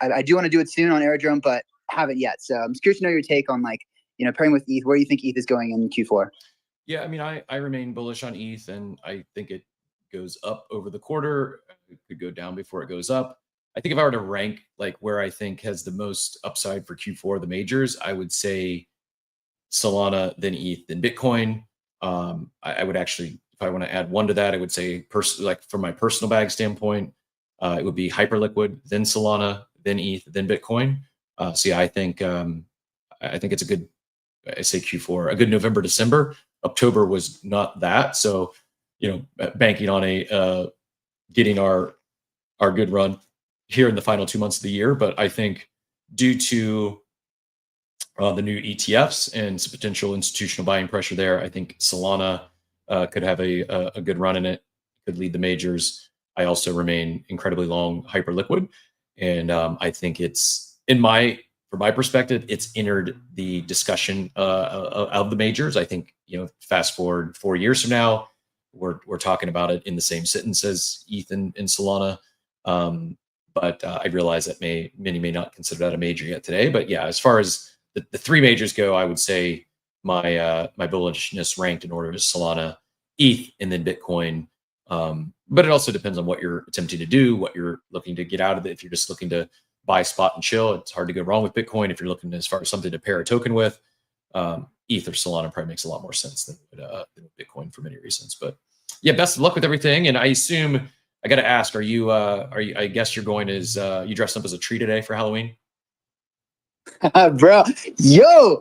I do want to do it soon on Aerodrome, but haven't yet. So I'm curious to know your take on like, pairing with ETH, where do you think ETH is going in Q4? Yeah, I mean, I remain bullish on ETH, and I think it goes up over the quarter. It could go down before it goes up. I think if I were to rank like where I think has the most upside for Q4, the majors, I would say Solana, then ETH, then Bitcoin. I would actually, if I want to add one to that, I would say like from my personal bag standpoint, it would be Hyperliquid, then Solana, then ETH, then Bitcoin. So yeah, I think it's a good, I say Q4, a good November, December. October was not that. So, banking on getting our good run here in the final 2 months of the year. But I think due to the new ETFs and some potential institutional buying pressure there, I think Solana could have a good run in it, could lead the majors. I also remain incredibly long Hyperliquid. And I think it's, from my perspective, it's entered the discussion of the majors. I think, fast forward 4 years from now, we're talking about it in the same sentence as ETH and Solana. But I realize that many may not consider that a major yet today. But yeah, as far as the three majors go, I would say my bullishness ranked in order is Solana, ETH, and then Bitcoin. But it also depends on what you're attempting to do, what you're looking to get out of it. If you're just looking to buy, spot, and chill, it's hard to go wrong with Bitcoin. If you're looking as far as something to pair a token with, ETH or Solana probably makes a lot more sense than Bitcoin for many reasons. But yeah, best of luck with everything. And I assume I got to ask, are you? I guess you're going as you dressed up as a tree today for Halloween? Bro, yo,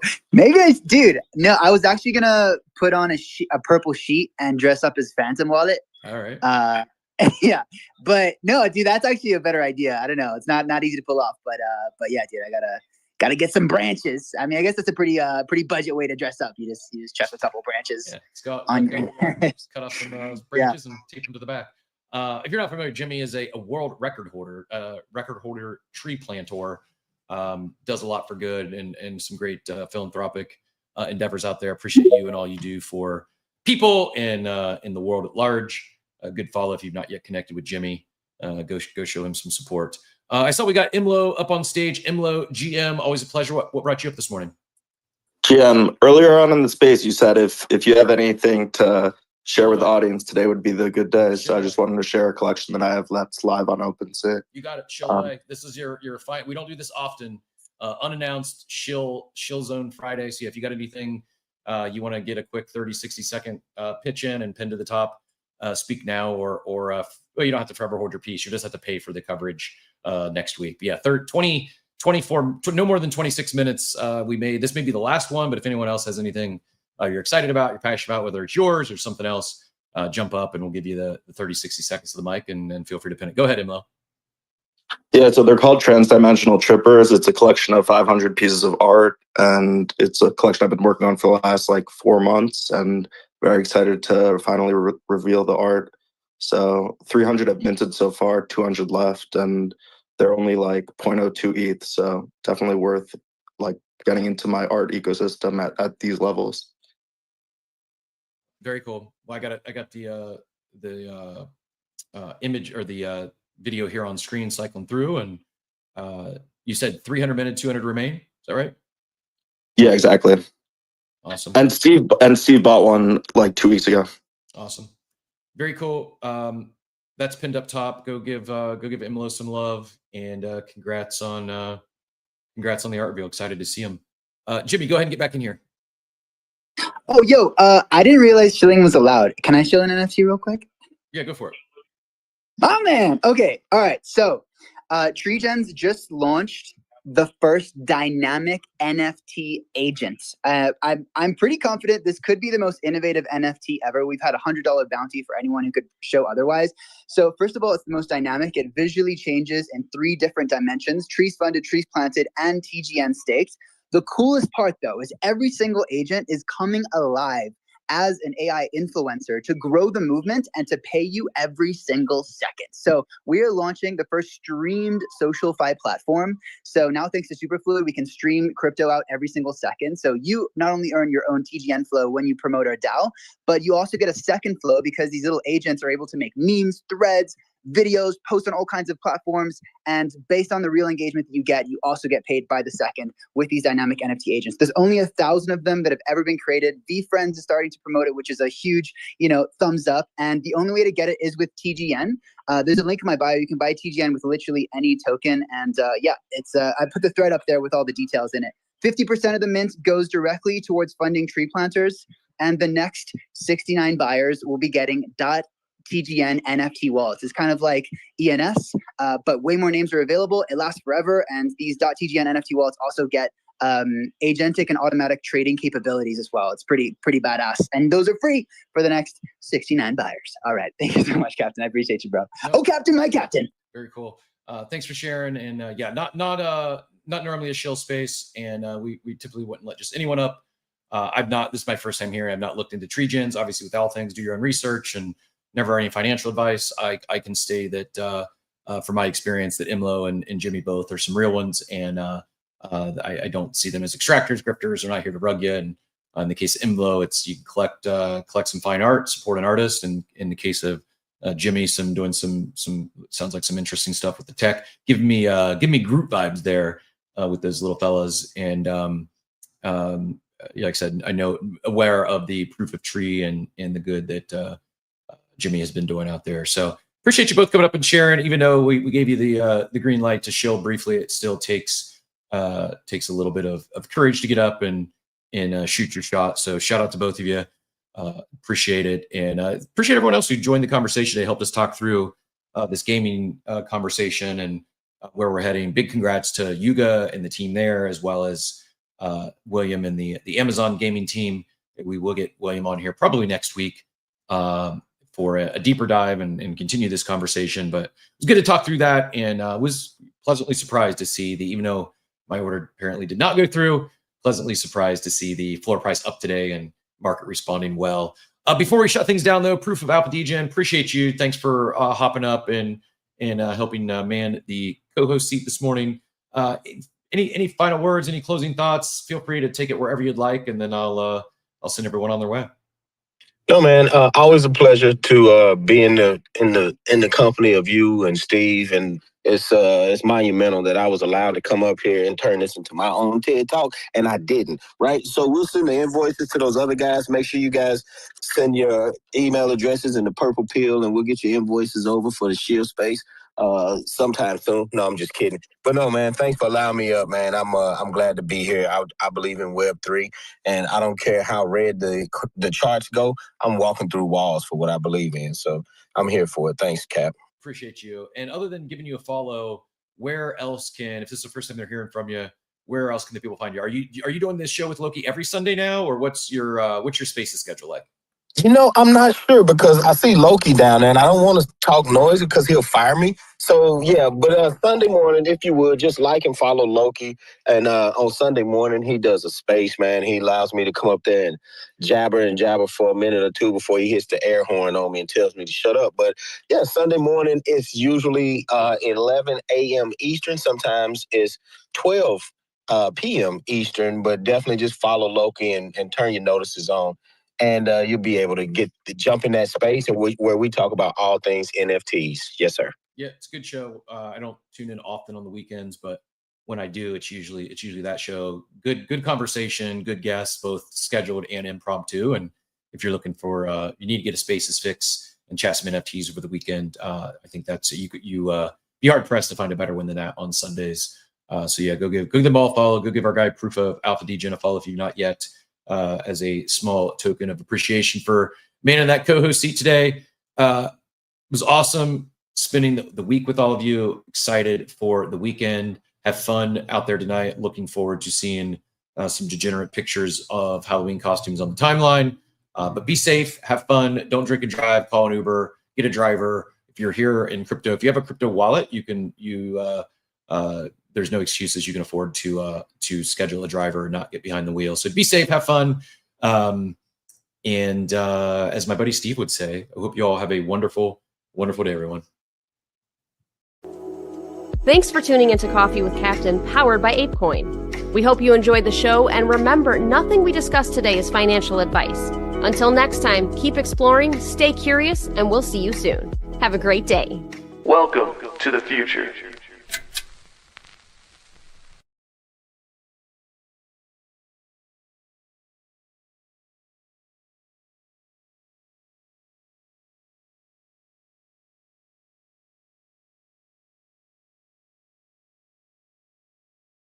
dude. No, I was actually gonna put on a purple sheet and dress up as Phantom Wallet. All right. Yeah, but no, dude, that's actually a better idea. I don't know, it's not easy to pull off, but yeah, dude, I gotta get some branches. I mean, I guess that's a pretty budget way to dress up. You just chuck a couple branches. Yeah, it's got on just cut off some branches and tape them to the back. If you're not familiar, Jimmy is a world record holder, tree planter. Does a lot for good and some great philanthropic endeavors out there. Appreciate you and all you do for people in the world at large. A good follow if you've not yet connected with Jimmy. Go show him some support. I saw we got Imlo up on stage. Imlo, GM, always a pleasure. What brought you up this morning? GM, earlier on in the space, you said if you have anything to share with the audience, today would be the good day. So I just wanted to share a collection that I have left live on OpenSea. You got it. Shill away. This is your fight. We don't do this often. Unannounced shill zone Friday. So if you got anything you want to get a quick 30, 60-second pitch in and pin to the top, speak now or well, you don't have to forever hold your peace. You just have to pay for the coverage next week. But yeah, 20 no more than 26 minutes. This may be the last one, but if anyone else has anything you're excited about, you're passionate about, whether it's yours or something else, jump up and we'll give you the 30, 60 seconds of the mic and feel free to pin it. Go ahead, Imlo. Yeah, so they're called Transdimensional Trippers. It's a collection of 500 pieces of art, and it's a collection I've been working on for the last 4 months, and very excited to finally reveal the art. So 300 have minted so far, 200 left, and they're only 0.02 ETH. So definitely worth getting into my art ecosystem at these levels. Very cool. Well, I got the image or the video here on screen cycling through, and you said 300 minutes, 200 remain. Is that right? Yeah, exactly. Awesome. And Steve bought one 2 weeks ago. Awesome. Very cool. That's pinned up top. Go give Imlo some love, and congrats on the art reveal. Excited to see him. Jimmy, go ahead and get back in here. Oh, yo, I didn't realize shilling was allowed. Can I shill an NFT real quick? Yeah, go for it. Oh, man. Okay. All right. So TreeGens just launched the first dynamic NFT agent. I'm pretty confident this could be the most innovative NFT ever. We've had a $100 bounty for anyone who could show otherwise. So first of all, it's the most dynamic. It visually changes in 3 different dimensions: trees funded, trees planted, and TGN staked. The coolest part, though, is every single agent is coming alive as an AI influencer to grow the movement and to pay you every single second. So we are launching the first streamed SocialFi platform. So now, thanks to Superfluid, we can stream crypto out every single second. So you not only earn your own TGN flow when you promote our DAO, but you also get a second flow because these little agents are able to make memes, threads, videos, post on all kinds of platforms, and based on the real engagement that you also get paid by the second with these dynamic NFT agents. There's only 1,000 of them that have ever been created. VFriends is starting to promote it, which is a huge, thumbs up. And the only way to get it is with TGN. There's a link in my bio. You can buy TGN with literally any token. And it's I put the thread up there with all the details in it. 50% of the mint goes directly towards funding tree planters, and the next 69 buyers will be getting TGN NFT wallets. It's kind of like ENS, but way more names are available. It lasts forever, and these .TGN NFT wallets also get agentic and automatic trading capabilities as well. It's pretty badass, and those are free for the next 69 buyers. All right, thank you so much, Captain. I appreciate you, bro. No. Oh, Captain, my Captain. Very cool. Thanks for sharing. And not normally a shill space, and we typically wouldn't let just anyone up. This is my first time here. I've not looked into TreeGens. Obviously, with all things, do your own research and never any financial advice. I can say that from my experience that Imlo and Jimmy both are some real ones, and I don't see them as extractors, grifters. They're not here to rug you. And in the case of Imlo, it's you can collect some fine art, support an artist, and in the case of Jimmy, doing some sounds like some interesting stuff with the tech. Give me group vibes there with those little fellas. And like I said, I know aware of the proof of tree and the good that Jimmy has been doing out there. So appreciate you both coming up and sharing. Even though we gave you the green light to shill briefly, it still takes a little bit of courage to get up and shoot your shot. So shout out to both of you. Appreciate it, and appreciate everyone else who joined the conversation. They helped us talk through this gaming conversation and where we're heading. Big congrats to Yuga and the team there, as well as William and the Amazon gaming team. We will get William on here probably next week for a deeper dive and continue this conversation. But it was good to talk through that, and was pleasantly surprised to see even though my order apparently did not go through, pleasantly surprised to see the floor price up today and market responding well. Before we shut things down, though, Proof of Alpha DGen, appreciate you. Thanks for hopping up and helping man the co-host seat this morning. Any final words? Any closing thoughts? Feel free to take it wherever you'd like, and then I'll send everyone on their way. No, man. Always a pleasure to be in the company of you and Steve, and it's monumental that I was allowed to come up here and turn this into my own TED Talk, and I didn't. Right? So we'll send the invoices to those other guys. Make sure you guys send your email addresses in the purple pill, and we'll get your invoices over for the shield space sometime soon. No, I'm just kidding. But no, man, thanks for allowing me up, man. I'm glad to be here. I believe in Web3, and I don't care how red the charts go. I'm walking through walls for what I believe in. So I'm here for it. Thanks, Cap. Appreciate you. And other than giving you a follow, where else can, if this is the first time they're hearing from you, where else can the people find you? Are you doing this show with Loki every Sunday now, or what's your Spaces schedule like? You know, I'm not sure because I see Loki down there and I don't want to talk noisy because he'll fire me. So, yeah, but Sunday morning, if you would, just like and follow Loki. And on Sunday morning, he does a space, man. He allows me to come up there and jabber for a minute or two before he hits the air horn on me and tells me to shut up. But, yeah, Sunday morning, it's usually 11 a.m. Eastern. Sometimes it's 12 p.m. Eastern, but definitely just follow Loki and turn your notices on. And you'll be able to jump in that space and where we talk about all things NFTs. Yes, sir. Yeah, it's a good show. I don't tune in often on the weekends, but when I do, it's usually that show. Good conversation, good guests, both scheduled and impromptu. And if you're looking for, you need to get a Spaces fix and chat some NFTs over the weekend. I think that's you be hard pressed to find a better one than that on Sundays. So yeah, go give them all a follow. Go give our guy Proof of Alpha Degen a follow if you've not yet. As a small token of appreciation for manning that co-host seat today. It was awesome spending the week with all of you. Excited for the weekend. Have fun out there tonight. Looking forward to seeing some degenerate pictures of Halloween costumes on the timeline. But be safe. Have fun. Don't drink and drive. Call an Uber. Get a driver. If you're here in crypto, if you have a crypto wallet, there's no excuses. You can afford to schedule a driver and not get behind the wheel. So be safe, have fun. And as my buddy Steve would say, I hope you all have a wonderful, wonderful day, everyone. Thanks for tuning into Coffee with Captain, powered by ApeCoin. We hope you enjoyed the show, and remember, nothing we discussed today is financial advice. Until next time, keep exploring, stay curious, and we'll see you soon. Have a great day. Welcome to the future.